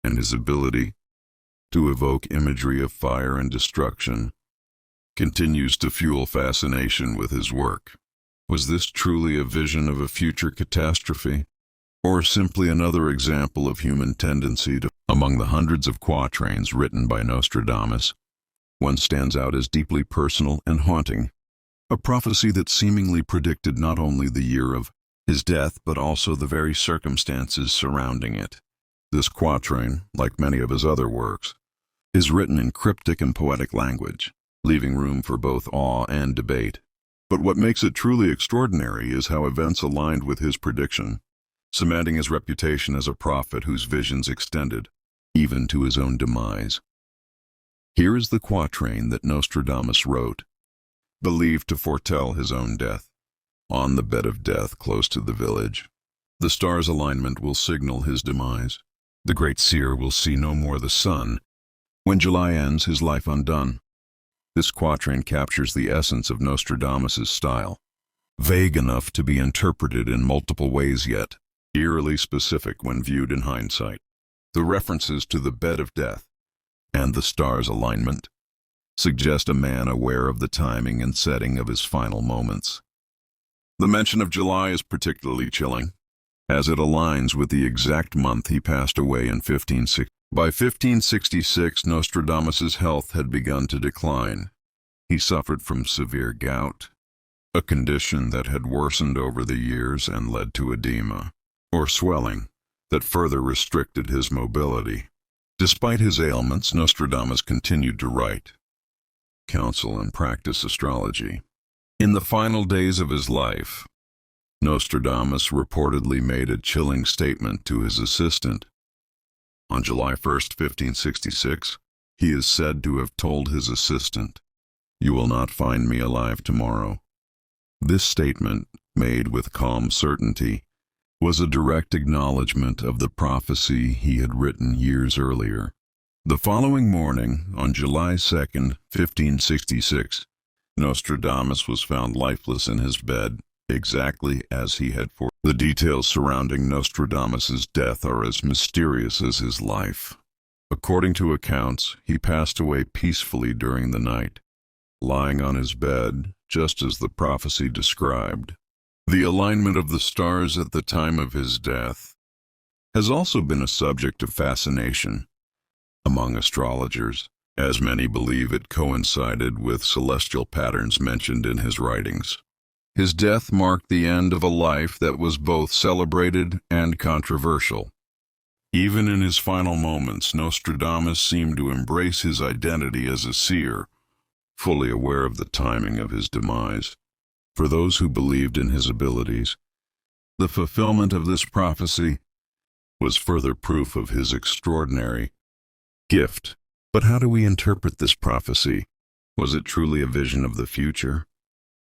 and his ability to evoke imagery of fire and destruction continues to fuel fascination with his work. Was this truly a vision of a future catastrophe, or simply another example of human tendency to? Among the hundreds of quatrains written by Nostradamus, one stands out as deeply personal and haunting, a prophecy that seemingly predicted not only the year of his death but also the very circumstances surrounding it. This quatrain, like many of his other works, is written in cryptic and poetic language, leaving room for both awe and debate. But what makes it truly extraordinary is how events aligned with his prediction, cementing his reputation as a prophet whose visions extended even to his own demise. Here is the quatrain that Nostradamus wrote, believed to foretell his own death. On the bed of death close to the village, the stars' alignment will signal his demise. The great seer will see no more the sun. When July ends, his life undone. This quatrain captures the essence of Nostradamus's style, vague enough to be interpreted in multiple ways yet eerily specific when viewed in hindsight. The references to the bed of death and the stars' alignment suggest a man aware of the timing and setting of his final moments. The mention of July is particularly chilling, as it aligns with the exact month he passed away in 1560. By 1566, Nostradamus's health had begun to decline. He suffered from severe gout, a condition that had worsened over the years and led to edema, or swelling, that further restricted his mobility. Despite his ailments, Nostradamus continued to write, counsel, and practice astrology. In the final days of his life, Nostradamus reportedly made a chilling statement to his assistant. On July 1st, 1566, he is said to have told his assistant, "You will not find me alive tomorrow." This statement, made with calm certainty, was a direct acknowledgement of the prophecy he had written years earlier. The following morning, on July 2nd, 1566, Nostradamus was found lifeless in his bed, exactly as he had foreseen. The details surrounding Nostradamus's death are as mysterious as his life. According to accounts, he passed away peacefully during the night, lying on his bed, just as the prophecy described. The alignment of the stars at the time of his death has also been a subject of fascination among astrologers, as many believe it coincided with celestial patterns mentioned in his writings. His death marked the end of a life that was both celebrated and controversial. Even in his final moments, Nostradamus seemed to embrace his identity as a seer, fully aware of the timing of his demise. For those who believed in his abilities, the fulfillment of this prophecy was further proof of his extraordinary gift. But how do we interpret this prophecy? Was it truly a vision of the future?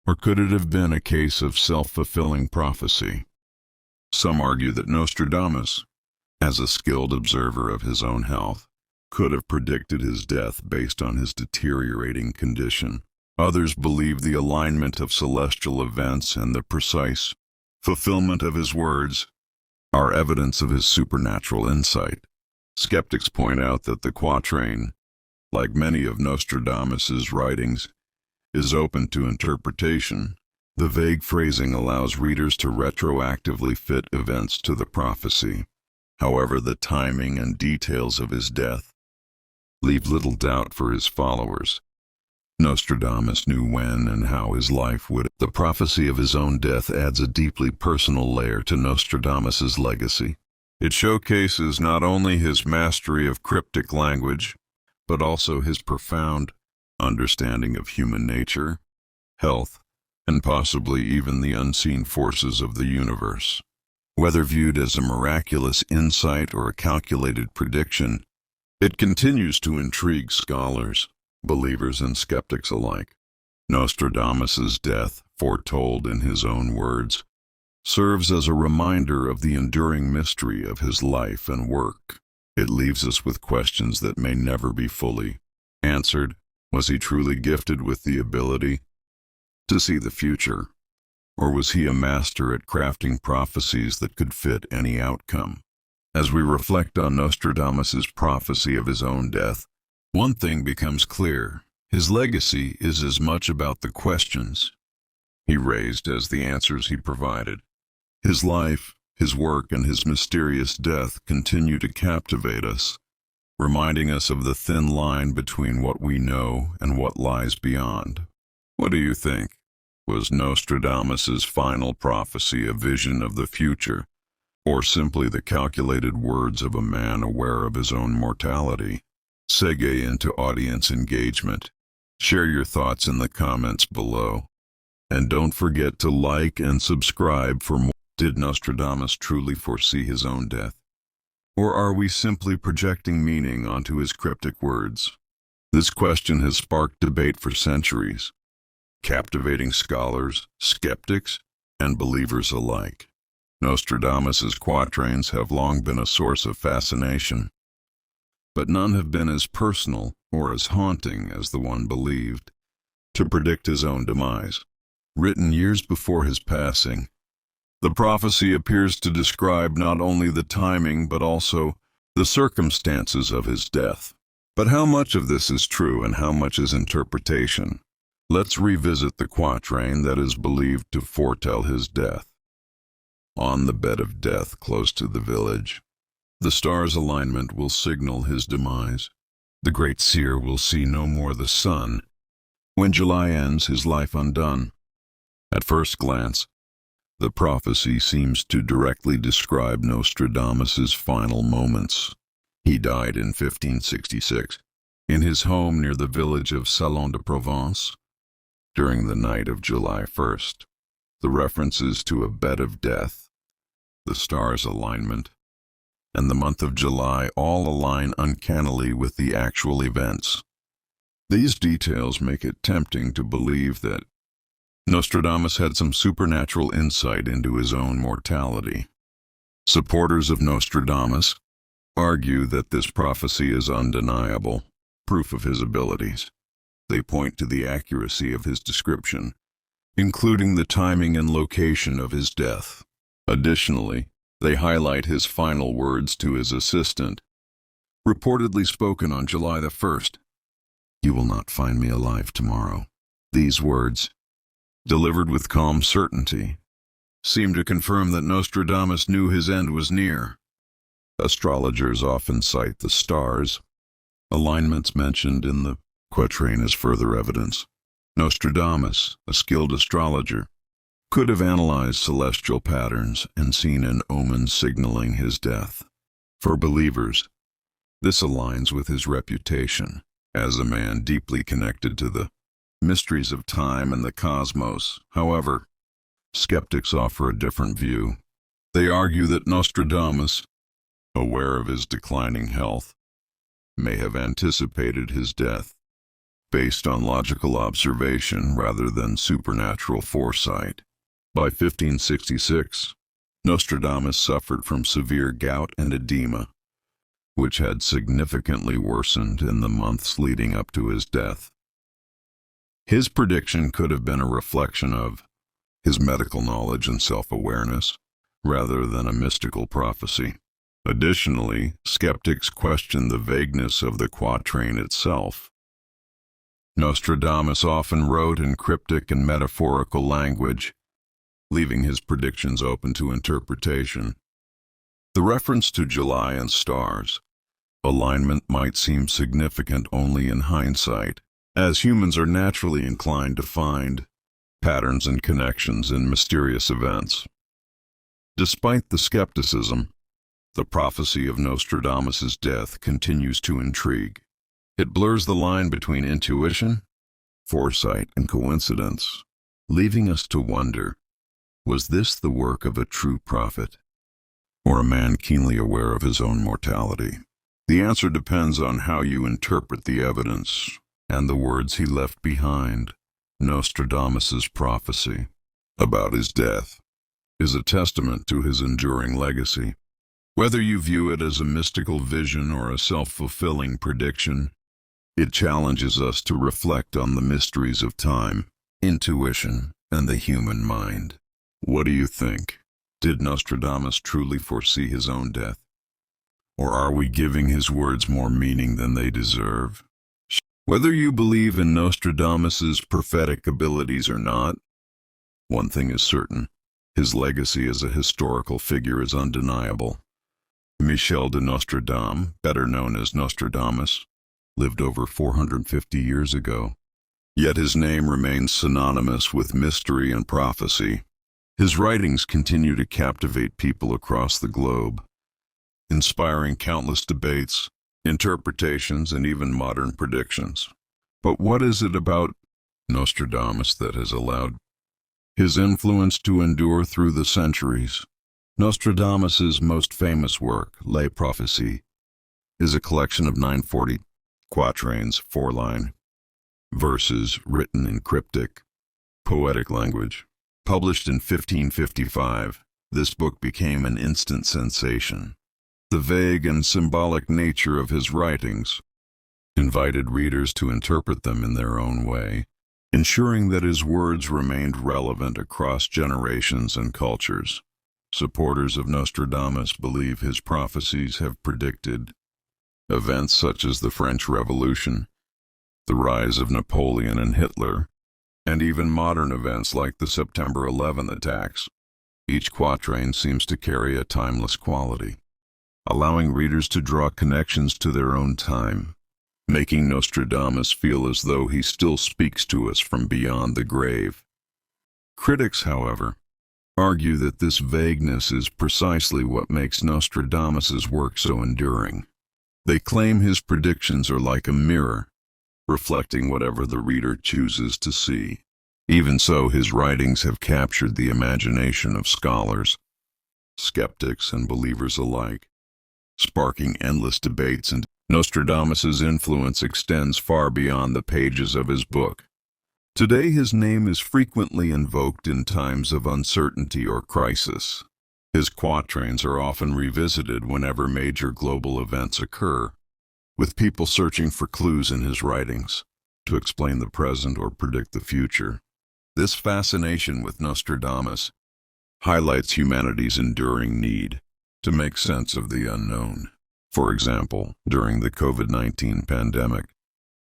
Or could it have been a case of self-fulfilling prophecy? Some argue that Nostradamus, as a skilled observer of his own health, could have predicted his death based on his deteriorating condition. Others believe the alignment of celestial events and the precise fulfillment of his words are evidence of his supernatural insight. Skeptics point out that the quatrain, like many of Nostradamus's writings, is open to interpretation. The vague phrasing allows readers to retroactively fit events to the prophecy. However, the timing and details of his death leave little doubt for his followers. Nostradamus knew when and how his life would. The prophecy of his own death adds a deeply personal layer to Nostradamus's legacy. It showcases not only his mastery of cryptic language, but also his profound understanding of human nature, health, and possibly even the unseen forces of the universe. Whether viewed as a miraculous insight or a calculated prediction, it continues to intrigue scholars, believers, and skeptics alike. Nostradamus's death, foretold in his own words, serves as a reminder of the enduring mystery of his life and work. It leaves us with questions that may never be fully answered. Was he truly gifted with the ability to see the future? Or was he a master at crafting prophecies that could fit any outcome? As we reflect on Nostradamus's prophecy of his own death, one thing becomes clear. His legacy is as much about the questions he raised as the answers he provided. His life, his work, and his mysterious death continue to captivate us, reminding us of the thin line between what we know and what lies beyond. What do you think? Was Nostradamus's final prophecy a vision of the future, or simply the calculated words of a man aware of his own mortality? segue into audience engagement. Share your thoughts in the comments below. And don't forget to like and subscribe for more. Did Nostradamus truly foresee his own death? Or are we simply projecting meaning onto his cryptic words? This question has sparked debate for centuries, captivating scholars, skeptics, and believers alike. Nostradamus's quatrains have long been a source of fascination, but none have been as personal or as haunting as the one believed to predict his own demise. Written years before his passing, the prophecy appears to describe not only the timing but also the circumstances of his death. But how much of this is true and how much is interpretation? Let's revisit the quatrain that is believed to foretell his death. On the bed of death close to the village, the stars' alignment will signal his demise. The great seer will see no more the sun. When July ends, his life undone. At first glance, the prophecy seems to directly describe Nostradamus's final moments. He died in 1566, in his home near the village of Salon de Provence, during the night of July 1st. The references to a bed of death, the stars' alignment, and the month of July all align uncannily with the actual events. These details make it tempting to believe that Nostradamus had some supernatural insight into his own mortality. Supporters of Nostradamus argue that this prophecy is undeniable, proof of his abilities. They point to the accuracy of his description, including the timing and location of his death. Additionally, they highlight his final words to his assistant, reportedly spoken on July the 1st. "You will not find me alive tomorrow." These words, delivered with calm certainty, seem to confirm that Nostradamus knew his end was near. Astrologers often cite the stars' alignments mentioned in the quatrain as further evidence. Nostradamus, a skilled astrologer, could have analyzed celestial patterns and seen an omen signaling his death. For believers, this aligns with his reputation as a man deeply connected to the mysteries of time and the cosmos. However, skeptics offer a different view. They argue that Nostradamus, aware of his declining health, may have anticipated his death based on logical observation rather than supernatural foresight. By 1566, Nostradamus suffered from severe gout and edema, which had significantly worsened in the months leading up to his death. His prediction could have been a reflection of his medical knowledge and self-awareness, rather than a mystical prophecy. Additionally, skeptics question the vagueness of the quatrain itself. Nostradamus often wrote in cryptic and metaphorical language, leaving his predictions open to interpretation. The reference to July and stars' alignment might seem significant only in hindsight, as humans are naturally inclined to find patterns and connections in mysterious events. Despite the skepticism, the prophecy of Nostradamus's death continues to intrigue. It blurs the line between intuition, foresight, and coincidence, leaving us to wonder, was this the work of a true prophet, or a man keenly aware of his own mortality? The answer depends on how you interpret the evidence and the words he left behind. Nostradamus's prophecy about his death is a testament to his enduring legacy. Whether you view it as a mystical vision or a self-fulfilling prediction, it challenges us to reflect on the mysteries of time, intuition, and the human mind. What do you think? Did Nostradamus truly foresee his own death? Or are we giving his words more meaning than they deserve? Whether you believe in Nostradamus's prophetic abilities or not, one thing is certain: his legacy as a historical figure is undeniable. Michel de Nostradame, better known as Nostradamus, lived over 450 years ago. Yet his name remains synonymous with mystery and prophecy. His writings continue to captivate people across the globe, inspiring countless debates, interpretations, and even modern predictions. But what is it about Nostradamus that has allowed his influence to endure through the centuries? Nostradamus's most famous work, Les Prophéties, is a collection of 940 quatrains, four-line verses written in cryptic, poetic language. Published in 1555, this book became an instant sensation. The vague and symbolic nature of his writings invited readers to interpret them in their own way, ensuring that his words remained relevant across generations and cultures. Supporters of Nostradamus believe his prophecies have predicted events such as the French Revolution, the rise of Napoleon and Hitler, and even modern events like the September 11 attacks. Each quatrain seems to carry a timeless quality, allowing readers to draw connections to their own time, making Nostradamus feel as though he still speaks to us from beyond the grave. Critics, however, argue that this vagueness is precisely what makes Nostradamus's work so enduring. They claim his predictions are like a mirror, reflecting whatever the reader chooses to see. Even so, his writings have captured the imagination of scholars, skeptics, and believers alike, sparking endless debates, and Nostradamus's influence extends far beyond the pages of his book. Today, his name is frequently invoked in times of uncertainty or crisis. His quatrains are often revisited whenever major global events occur, with people searching for clues in his writings to explain the present or predict the future. This fascination with Nostradamus highlights humanity's enduring need to make sense of the unknown. For example, during the COVID-19 pandemic,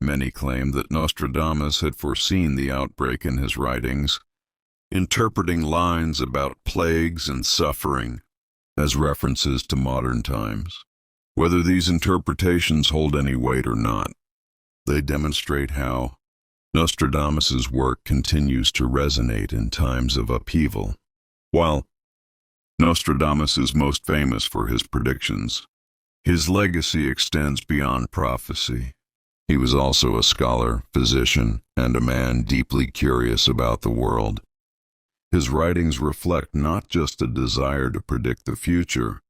many claim that Nostradamus had foreseen the outbreak in his writings, interpreting lines about plagues and suffering as references to modern times. Whether these interpretations hold any weight or not, they demonstrate how Nostradamus's work continues to resonate in times of upheaval. While Nostradamus is most famous for his predictions, his legacy extends beyond prophecy. He was also a scholar, physician, and a man deeply curious about the world. His writings reflect not just a desire to predict the future,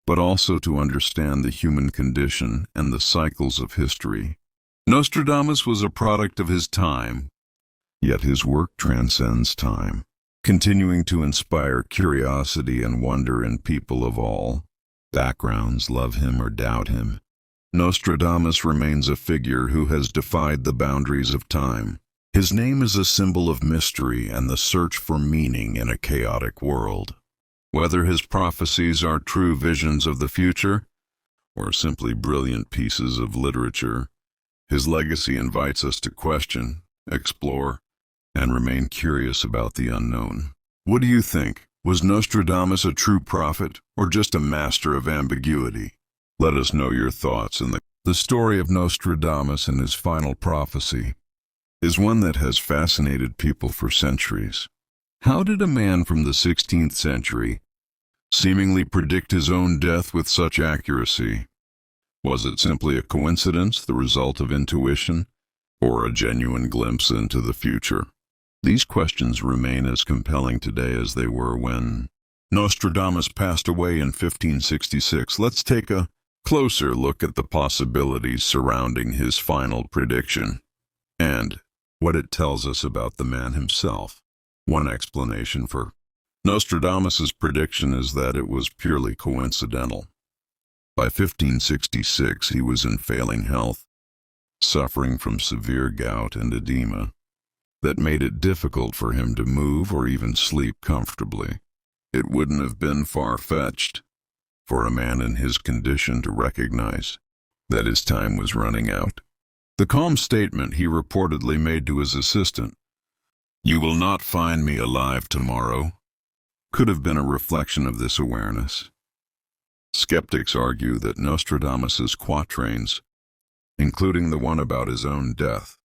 but also to understand the human condition and the cycles of history. Nostradamus was a product of his time, yet his work transcends time, continuing to inspire curiosity and wonder in people of all backgrounds, love him or doubt him. Nostradamus remains a figure who has defied the boundaries of time. His name is a symbol of mystery and the search for meaning in a chaotic world. Whether his prophecies are true visions of the future or simply brilliant pieces of literature, his legacy invites us to question, explore, and remain curious about the unknown. What do you think? Was Nostradamus a true prophet or just a master of ambiguity? Let us know your thoughts. The story of Nostradamus and his final prophecy is one that has fascinated people for centuries. How did a man from the 16th century seemingly predict his own death with such accuracy? Was it simply a coincidence, the result of intuition, or a genuine glimpse into the future? These questions remain as compelling today as they were when Nostradamus passed away in 1566. Let's take a closer look at the possibilities surrounding his final prediction and what it tells us about the man himself. One explanation for Nostradamus's prediction is that it was purely coincidental. By 1566, he was in failing health, suffering from severe gout and edema that made it difficult for him to move or even sleep comfortably. It wouldn't have been far-fetched for a man in his condition to recognize that his time was running out. The calm statement he reportedly made to his assistant, "You will not find me alive tomorrow," could have been a reflection of this awareness. Skeptics argue that Nostradamus's quatrains, including the one about his own death,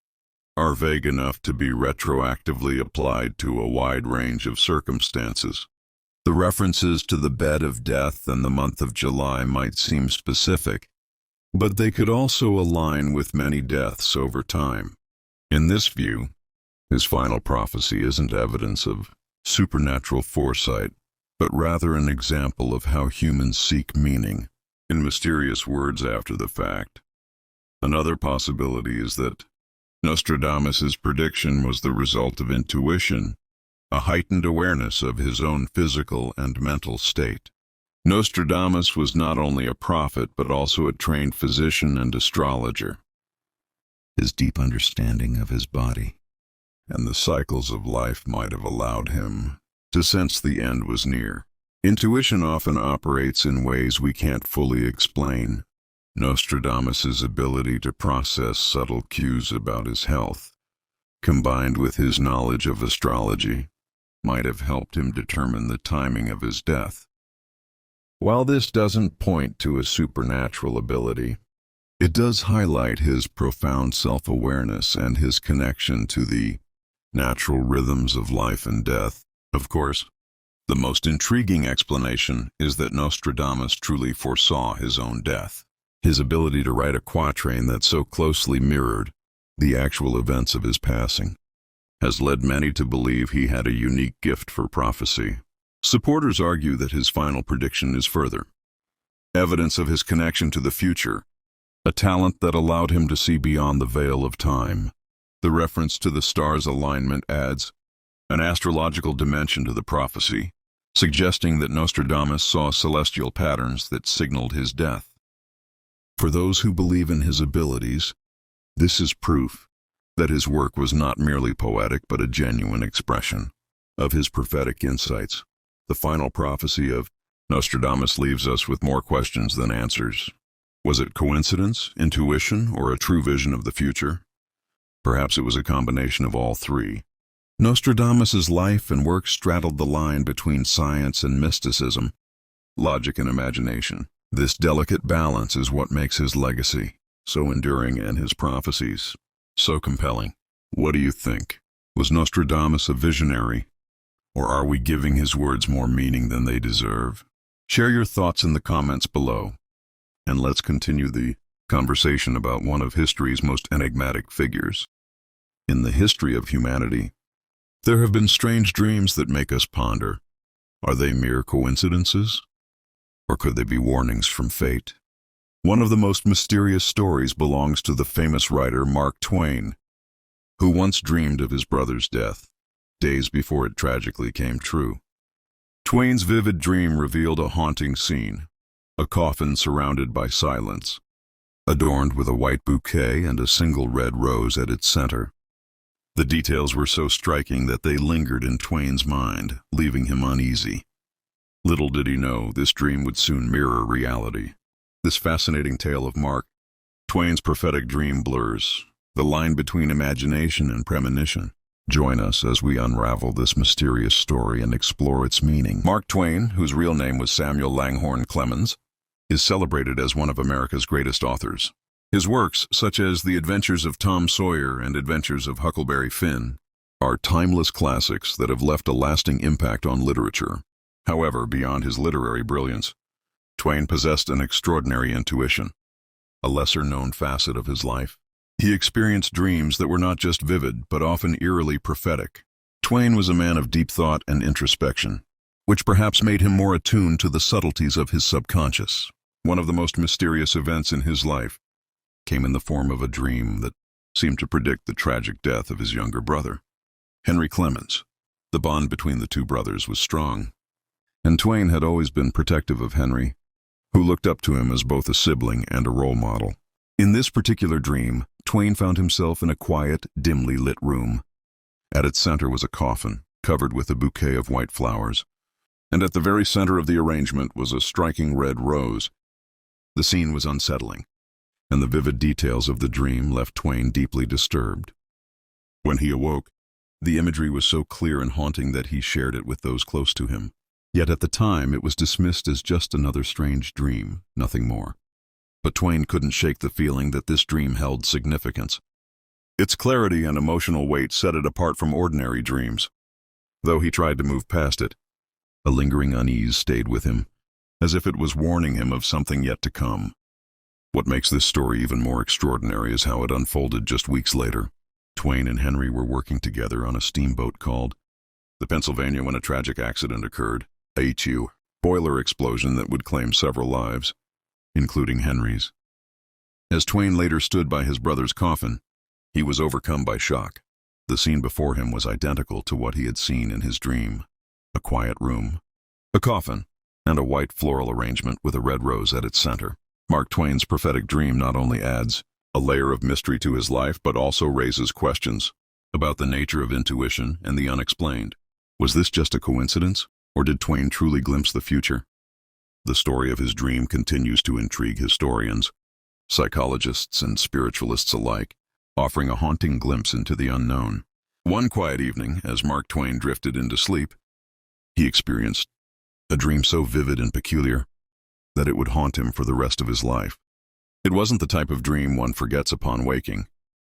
are vague enough to be retroactively applied to a wide range of circumstances. The references to the bed of death and the month of July might seem specific, but they could also align with many deaths over time. In this view, his final prophecy isn't evidence of supernatural foresight, but rather an example of how humans seek meaning in mysterious words after the fact. Another possibility is that Nostradamus' prediction was the result of intuition, a heightened awareness of his own physical and mental state. Nostradamus was not only a prophet but also a trained physician and astrologer. His deep understanding of his body and the cycles of life might have allowed him to sense the end was near. Intuition often operates in ways we can't fully explain. Nostradamus' ability to process subtle cues about his health, combined with his knowledge of astrology, might have helped him determine the timing of his death. While this doesn't point to a supernatural ability, it does highlight his profound self-awareness and his connection to the natural rhythms of life and death. Of course, the most intriguing explanation is that Nostradamus truly foresaw his own death. His ability to write a quatrain that so closely mirrored the actual events of his passing has led many to believe he had a unique gift for prophecy. Supporters argue that his final prediction is further evidence of his connection to the future, a talent that allowed him to see beyond the veil of time. The reference to the stars' alignment adds an astrological dimension to the prophecy, suggesting that Nostradamus saw celestial patterns that signaled his death. For those who believe in his abilities, this is proof that his work was not merely poetic but a genuine expression of his prophetic insights. The final prophecy of Nostradamus leaves us with more questions than answers. Was it coincidence, intuition, or a true vision of the future? Perhaps it was a combination of all three. Nostradamus's life and work straddled the line between science and mysticism, logic and imagination. This delicate balance is what makes his legacy so enduring and his prophecies so compelling. What do you think? Was Nostradamus a visionary, or are we giving his words more meaning than they deserve? Share your thoughts in the comments below, and let's continue the conversation about one of history's most enigmatic figures. In the history of humanity, there have been strange dreams that make us ponder. Are they mere coincidences? Or could they be warnings from fate? One of the most mysterious stories belongs to the famous writer Mark Twain, who once dreamed of his brother's death, days before it tragically came true. Twain's vivid dream revealed a haunting scene, a coffin surrounded by silence, adorned with a white bouquet and a single red rose at its center. The details were so striking that they lingered in Twain's mind, leaving him uneasy. Little did he know this dream would soon mirror reality. This fascinating tale of Mark Twain's prophetic dream blurs the line between imagination and premonition. Join us as we unravel this mysterious story and explore its meaning. Mark Twain, whose real name was Samuel Langhorne Clemens, is celebrated as one of America's greatest authors. His works, such as The Adventures of Tom Sawyer and Adventures of Huckleberry Finn, are timeless classics that have left a lasting impact on literature. However, beyond his literary brilliance, Twain possessed an extraordinary intuition, a lesser-known facet of his life. He experienced dreams that were not just vivid, but often eerily prophetic. Twain was a man of deep thought and introspection, which perhaps made him more attuned to the subtleties of his subconscious. One of the most mysterious events in his life came in the form of a dream that seemed to predict the tragic death of his younger brother, Henry Clemens. The bond between the two brothers was strong, and Twain had always been protective of Henry, who looked up to him as both a sibling and a role model. In this particular dream, Twain found himself in a quiet, dimly lit room. At its center was a coffin, covered with a bouquet of white flowers, and at the very center of the arrangement was a striking red rose. The scene was unsettling, and the vivid details of the dream left Twain deeply disturbed. When he awoke, the imagery was so clear and haunting that he shared it with those close to him. Yet at the time, it was dismissed as just another strange dream, nothing more. But Twain couldn't shake the feeling that this dream held significance. Its clarity and emotional weight set it apart from ordinary dreams. Though he tried to move past it, a lingering unease stayed with him, as if it was warning him of something yet to come. What makes this story even more extraordinary is how it unfolded just weeks later. Twain and Henry were working together on a steamboat called the Pennsylvania when a tragic accident occurred, a boiler explosion that would claim several lives, including Henry's. As Twain later stood by his brother's coffin, he was overcome by shock. The scene before him was identical to what he had seen in his dream. A quiet room, a coffin, and a white floral arrangement with a red rose at its center. Mark Twain's prophetic dream not only adds a layer of mystery to his life, but also raises questions about the nature of intuition and the unexplained. Was this just a coincidence, or did Twain truly glimpse the future? The story of his dream continues to intrigue historians, psychologists, and spiritualists alike, offering a haunting glimpse into the unknown. One quiet evening, as Mark Twain drifted into sleep, he experienced a dream so vivid and peculiar that it would haunt him for the rest of his life. It wasn't the type of dream one forgets upon waking.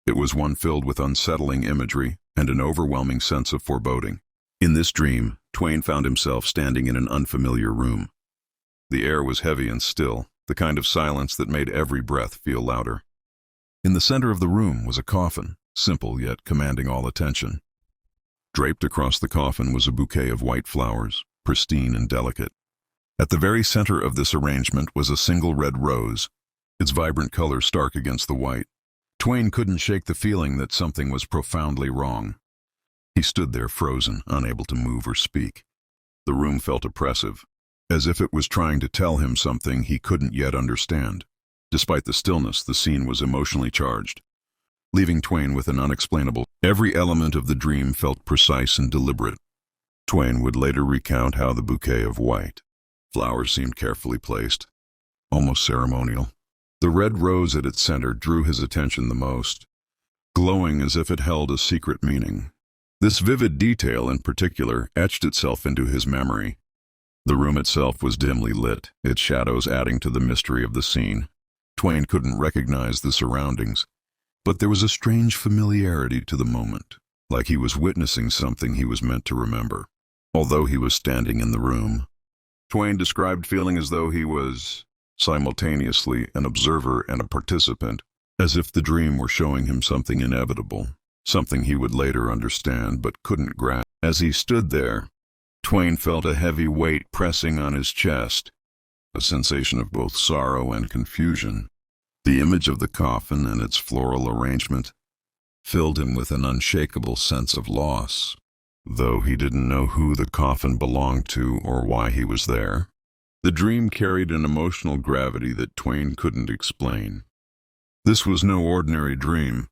It was one filled with unsettling imagery and an overwhelming sense of foreboding. In this dream, Twain found himself standing in an unfamiliar room. The air was heavy and still, the kind of silence that made every breath feel louder. In the center of the room was a coffin, simple yet commanding all attention. Draped across the coffin was a bouquet of white flowers, pristine and delicate. At the very center of this arrangement was a single red rose, its vibrant color stark against the white. Twain couldn't shake the feeling that something was profoundly wrong. He stood there frozen, unable to move or speak. The room felt oppressive, as if it was trying to tell him something he couldn't yet understand. Despite the stillness, the scene was emotionally charged, leaving Twain with an unexplainable. Every element of the dream felt precise and deliberate. Twain would later recount how the bouquet of white flowers seemed carefully placed, almost ceremonial. The red rose at its center drew his attention the most, glowing as if it held a secret meaning. This vivid detail in particular etched itself into his memory. The room itself was dimly lit, its shadows adding to the mystery of the scene. Twain couldn't recognize the surroundings, but there was a strange familiarity to the moment, like he was witnessing something he was meant to remember. Although he was standing in the room, Twain described feeling as though he was simultaneously an observer and a participant, as if the dream were showing him something inevitable, something he would later understand but couldn't grasp. As he stood there, Twain felt a heavy weight pressing on his chest, a sensation of both sorrow and confusion. The image of the coffin and its floral arrangement filled him with an unshakable sense of loss. Though he didn't know who the coffin belonged to or why he was there, the dream carried an emotional gravity that Twain couldn't explain. This was no ordinary dream.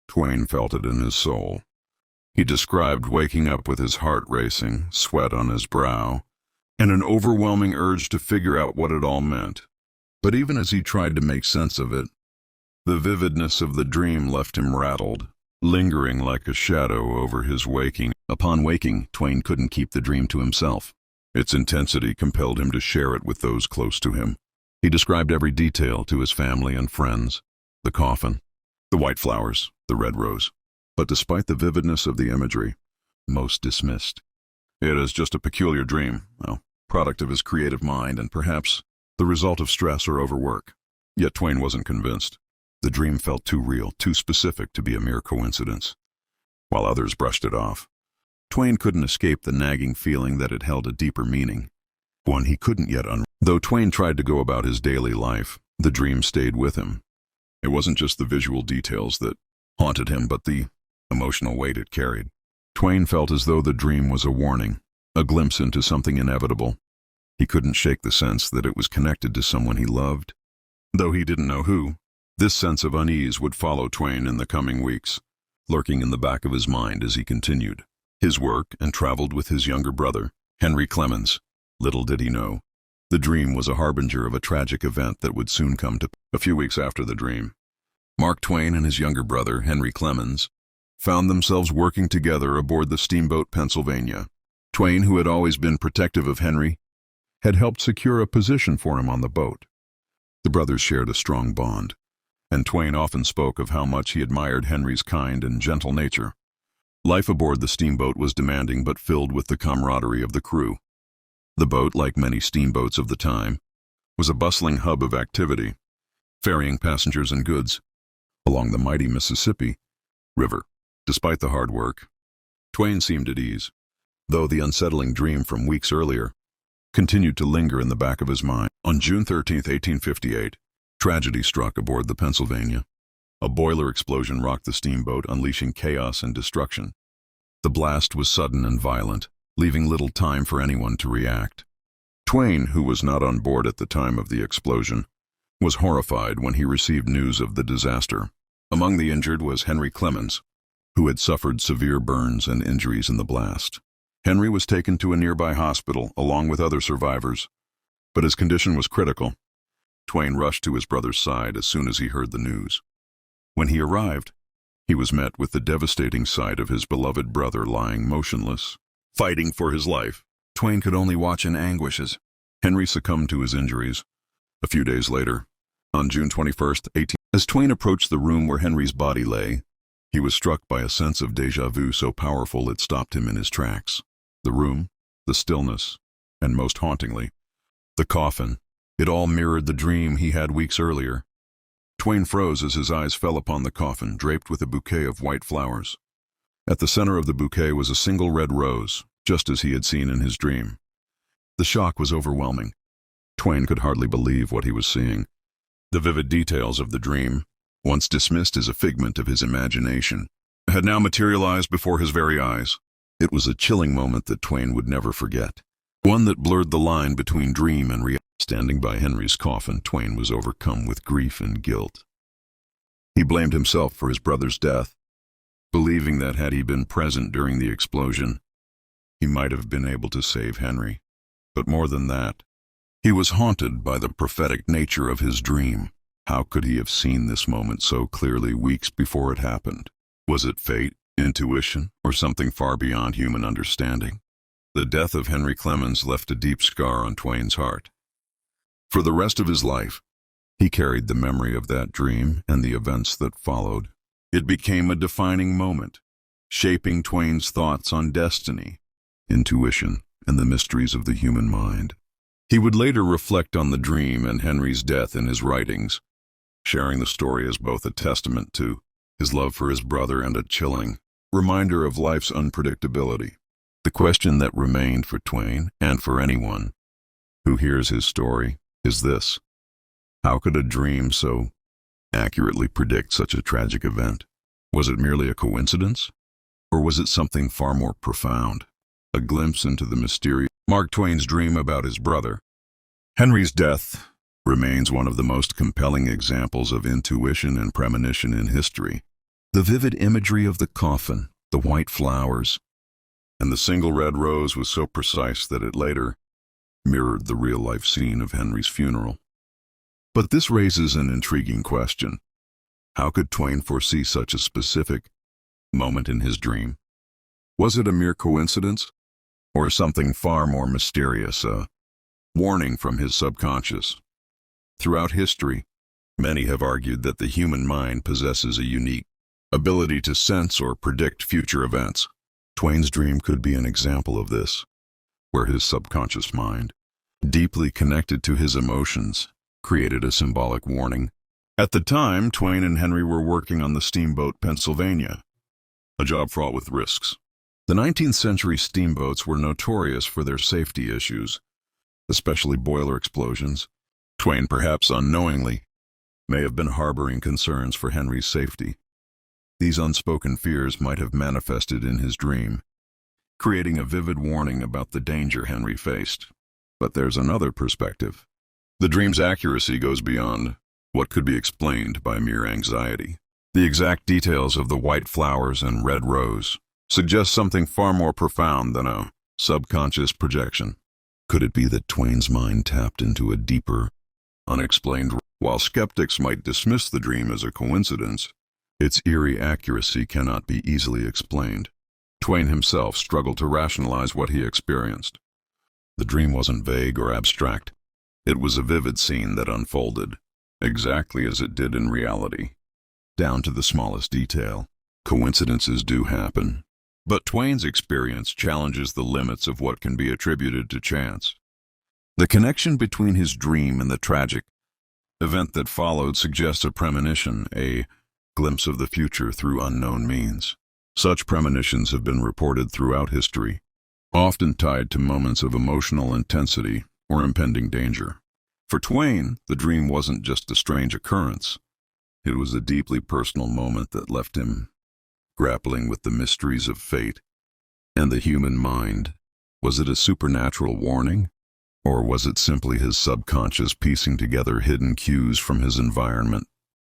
Twain felt it in his soul. He described waking up with his heart racing, sweat on his brow, and an overwhelming urge to figure out what it all meant. But even as he tried to make sense of it, the vividness of the dream left him rattled, lingering like a shadow over his waking. Upon waking, Twain couldn't keep the dream to himself. Its intensity compelled him to share it with those close to him. He described every detail to his family and friends: the coffin, the white flowers, the red rose. But despite the vividness of the imagery, most dismissed it as just a peculiar dream, a product of his creative mind and perhaps the result of stress or overwork. Yet Twain wasn't convinced. The dream felt too real, too specific to be a mere coincidence. While others brushed it off, Twain couldn't escape the nagging feeling that it held a deeper meaning, one he couldn't yet unravel. Though Twain tried to go about his daily life, the dream stayed with him. It wasn't just the visual details that haunted him, but the emotional weight it carried. Twain felt as though the dream was a warning, a glimpse into something inevitable. He couldn't shake the sense that it was connected to someone he loved. Though he didn't know who, this sense of unease would follow Twain in the coming weeks, lurking in the back of his mind as he continued his work and traveled with his younger brother, Henry Clemens. Little did he know, the dream was a harbinger of a tragic event that would soon come to. A few weeks after the dream, Mark Twain and his younger brother, Henry Clemens, found themselves working together aboard the steamboat Pennsylvania. Twain, who had always been protective of Henry, had helped secure a position for him on the boat. The brothers shared a strong bond, and Twain often spoke of how much he admired Henry's kind and gentle nature. Life aboard the steamboat was demanding but filled with the camaraderie of the crew. The boat, like many steamboats of the time, was a bustling hub of activity. ferrying passengers and goods along the mighty Mississippi River. Despite the hard work, Twain seemed at ease, though the unsettling dream from weeks earlier continued to linger in the back of his mind. On June 13, 1858, tragedy struck aboard the Pennsylvania. A boiler explosion rocked the steamboat, unleashing chaos and destruction. The blast was sudden and violent, leaving little time for anyone to react. Twain, who was not on board at the time of the explosion, was horrified when he received news of the disaster. Among the injured was Henry Clemens, who had suffered severe burns and injuries in the blast. Henry was taken to a nearby hospital along with other survivors, but his condition was critical. Twain rushed to his brother's side as soon as he heard the news. When he arrived, he was met with the devastating sight of his beloved brother lying motionless, fighting for his life. Twain could only watch in anguish as Henry succumbed to his injuries. A few days later, on June 21st, as Twain approached the room where Henry's body lay, he was struck by a sense of déjà vu so powerful it stopped him in his tracks. The room, the stillness, and most hauntingly, the coffin. It all mirrored the dream he had weeks earlier. Twain froze as his eyes fell upon the coffin, draped with a bouquet of white flowers. At the center of the bouquet was a single red rose, just as he had seen in his dream. The shock was overwhelming. Twain could hardly believe what he was seeing. The vivid details of the dream, once dismissed as a figment of his imagination, had now materialized before his very eyes. It was a chilling moment that Twain would never forget, one that blurred the line between dream and reality. Standing by Henry's coffin, Twain was overcome with grief and guilt. He blamed himself for his brother's death, believing that had he been present during the explosion, he might have been able to save Henry. But more than that, he was haunted by the prophetic nature of his dream. How could he have seen this moment so clearly weeks before it happened? Was it fate, intuition, or something far beyond human understanding? The death of Henry Clemens left a deep scar on Twain's heart. For the rest of his life, he carried the memory of that dream and the events that followed. It became a defining moment, shaping Twain's thoughts on destiny, intuition, and the mysteries of the human mind. He would later reflect on the dream and Henry's death in his writings, sharing the story as both a testament to his love for his brother and a chilling reminder of life's unpredictability. The question that remained for Twain, and for anyone who hears his story, is this: how could a dream so accurately predict such a tragic event? Was it merely a coincidence? Or was it something far more profound? A glimpse into the mysterious Mark Twain's dream about his brother. Henry's death remains one of the most compelling examples of intuition and premonition in history. The vivid imagery of the coffin, the white flowers, and the single red rose was so precise that it later mirrored the real-life scene of Henry's funeral. But this raises an intriguing question. How could Twain foresee such a specific moment in his dream? Was it a mere coincidence, or something far more mysterious, a warning from his subconscious? Throughout history, many have argued that the human mind possesses a unique ability to sense or predict future events. Twain's dream could be an example of this, where his subconscious mind, deeply connected to his emotions, created a symbolic warning. At the time, Twain and Henry were working on the steamboat Pennsylvania, a job fraught with risks. The 19th century steamboats were notorious for their safety issues, especially boiler explosions. Twain, perhaps unknowingly, may have been harboring concerns for Henry's safety. These unspoken fears might have manifested in his dream, creating a vivid warning about the danger Henry faced. But there's another perspective. The dream's accuracy goes beyond what could be explained by mere anxiety. The exact details of the white flowers and red rose suggest something far more profound than a subconscious projection. Could it be that Twain's mind tapped into a deeper, unexplained? While skeptics might dismiss the dream as a coincidence, its eerie accuracy cannot be easily explained. Twain himself struggled to rationalize what he experienced. The dream wasn't vague or abstract. It was a vivid scene that unfolded, exactly as it did in reality, down to the smallest detail. Coincidences do happen, but Twain's experience challenges the limits of what can be attributed to chance. The connection between his dream and the tragic event that followed suggests a premonition, a glimpse of the future through unknown means. Such premonitions have been reported throughout history, often tied to moments of emotional intensity or impending danger. For Twain, the dream wasn't just a strange occurrence. It was a deeply personal moment that left him grappling with the mysteries of fate and the human mind. Was it a supernatural warning, or was it simply his subconscious piecing together hidden cues from his environment?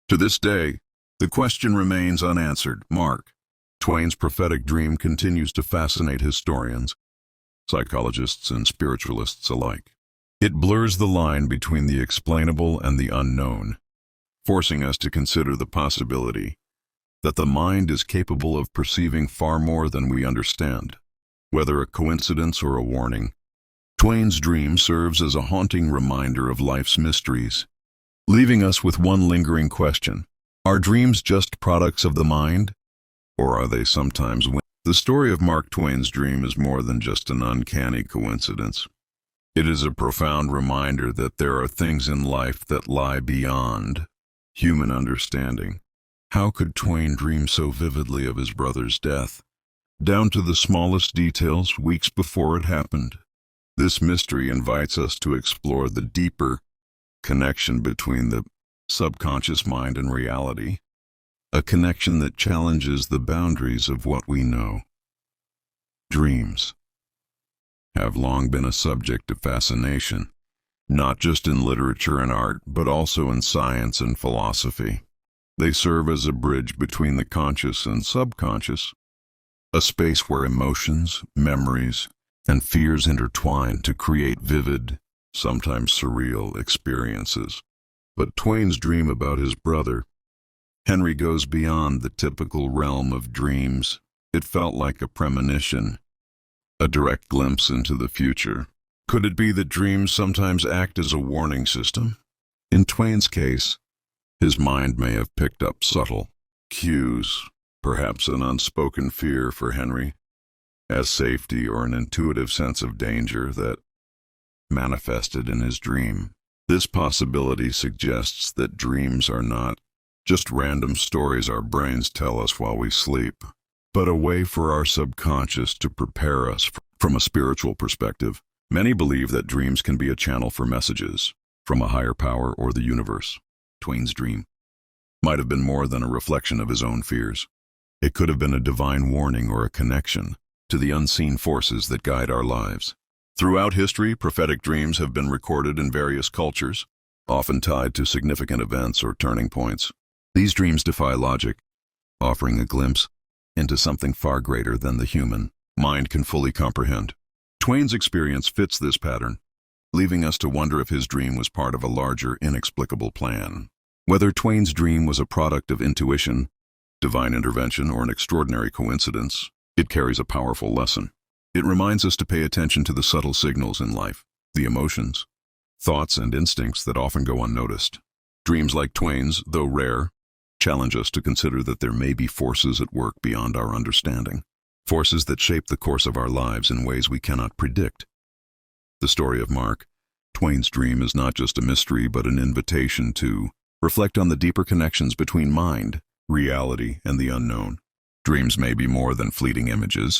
To this day, the question remains unanswered. Mark Twain's prophetic dream continues to fascinate historians, psychologists, and spiritualists alike. It blurs the line between the explainable and the unknown, forcing us to consider the possibility that the mind is capable of perceiving far more than we understand. Whether a coincidence or a warning, Twain's dream serves as a haunting reminder of life's mysteries, leaving us with one lingering question. Are dreams just products of the mind, or are they sometimes The story of Mark Twain's dream is more than just an uncanny coincidence. It is a profound reminder that there are things in life that lie beyond human understanding. How could Twain dream so vividly of his brother's death, down to the smallest details weeks before it happened? This mystery invites us to explore the deeper connection between the subconscious mind and reality, a connection that challenges the boundaries of what we know. Dreams have long been a subject of fascination, not just in literature and art, but also in science and philosophy. They serve as a bridge between the conscious and subconscious, a space where emotions, memories, and fears intertwine to create vivid, sometimes surreal experiences. But Twain's dream about his brother, Henry, goes beyond the typical realm of dreams. It felt like a premonition, a direct glimpse into the future. Could it be that dreams sometimes act as a warning system? In Twain's case, his mind may have picked up subtle cues, perhaps an unspoken fear for Henry, as safety, or an intuitive sense of danger that manifested in his dream. This possibility suggests that dreams are not just random stories our brains tell us while we sleep, but a way for our subconscious to prepare us from a spiritual perspective. Many believe that dreams can be a channel for messages from a higher power or the universe. Twain's dream might have been more than a reflection of his own fears. It could have been a divine warning or a connection to the unseen forces that guide our lives. Throughout history, prophetic dreams have been recorded in various cultures, often tied to significant events or turning points. These dreams defy logic, offering a glimpse into something far greater than the human mind can fully comprehend. Twain's experience fits this pattern, leaving us to wonder if his dream was part of a larger, inexplicable plan. Whether Twain's dream was a product of intuition, divine intervention, or an extraordinary coincidence, it carries a powerful lesson. It reminds us to pay attention to the subtle signals in life, the emotions, thoughts, and instincts that often go unnoticed. Dreams like Twain's, though rare, challenge us to consider that there may be forces at work beyond our understanding, forces that shape the course of our lives in ways we cannot predict. The story of Mark Twain's dream is not just a mystery, but an invitation to reflect on the deeper connections between mind, reality, and the unknown. Dreams may be more than fleeting images.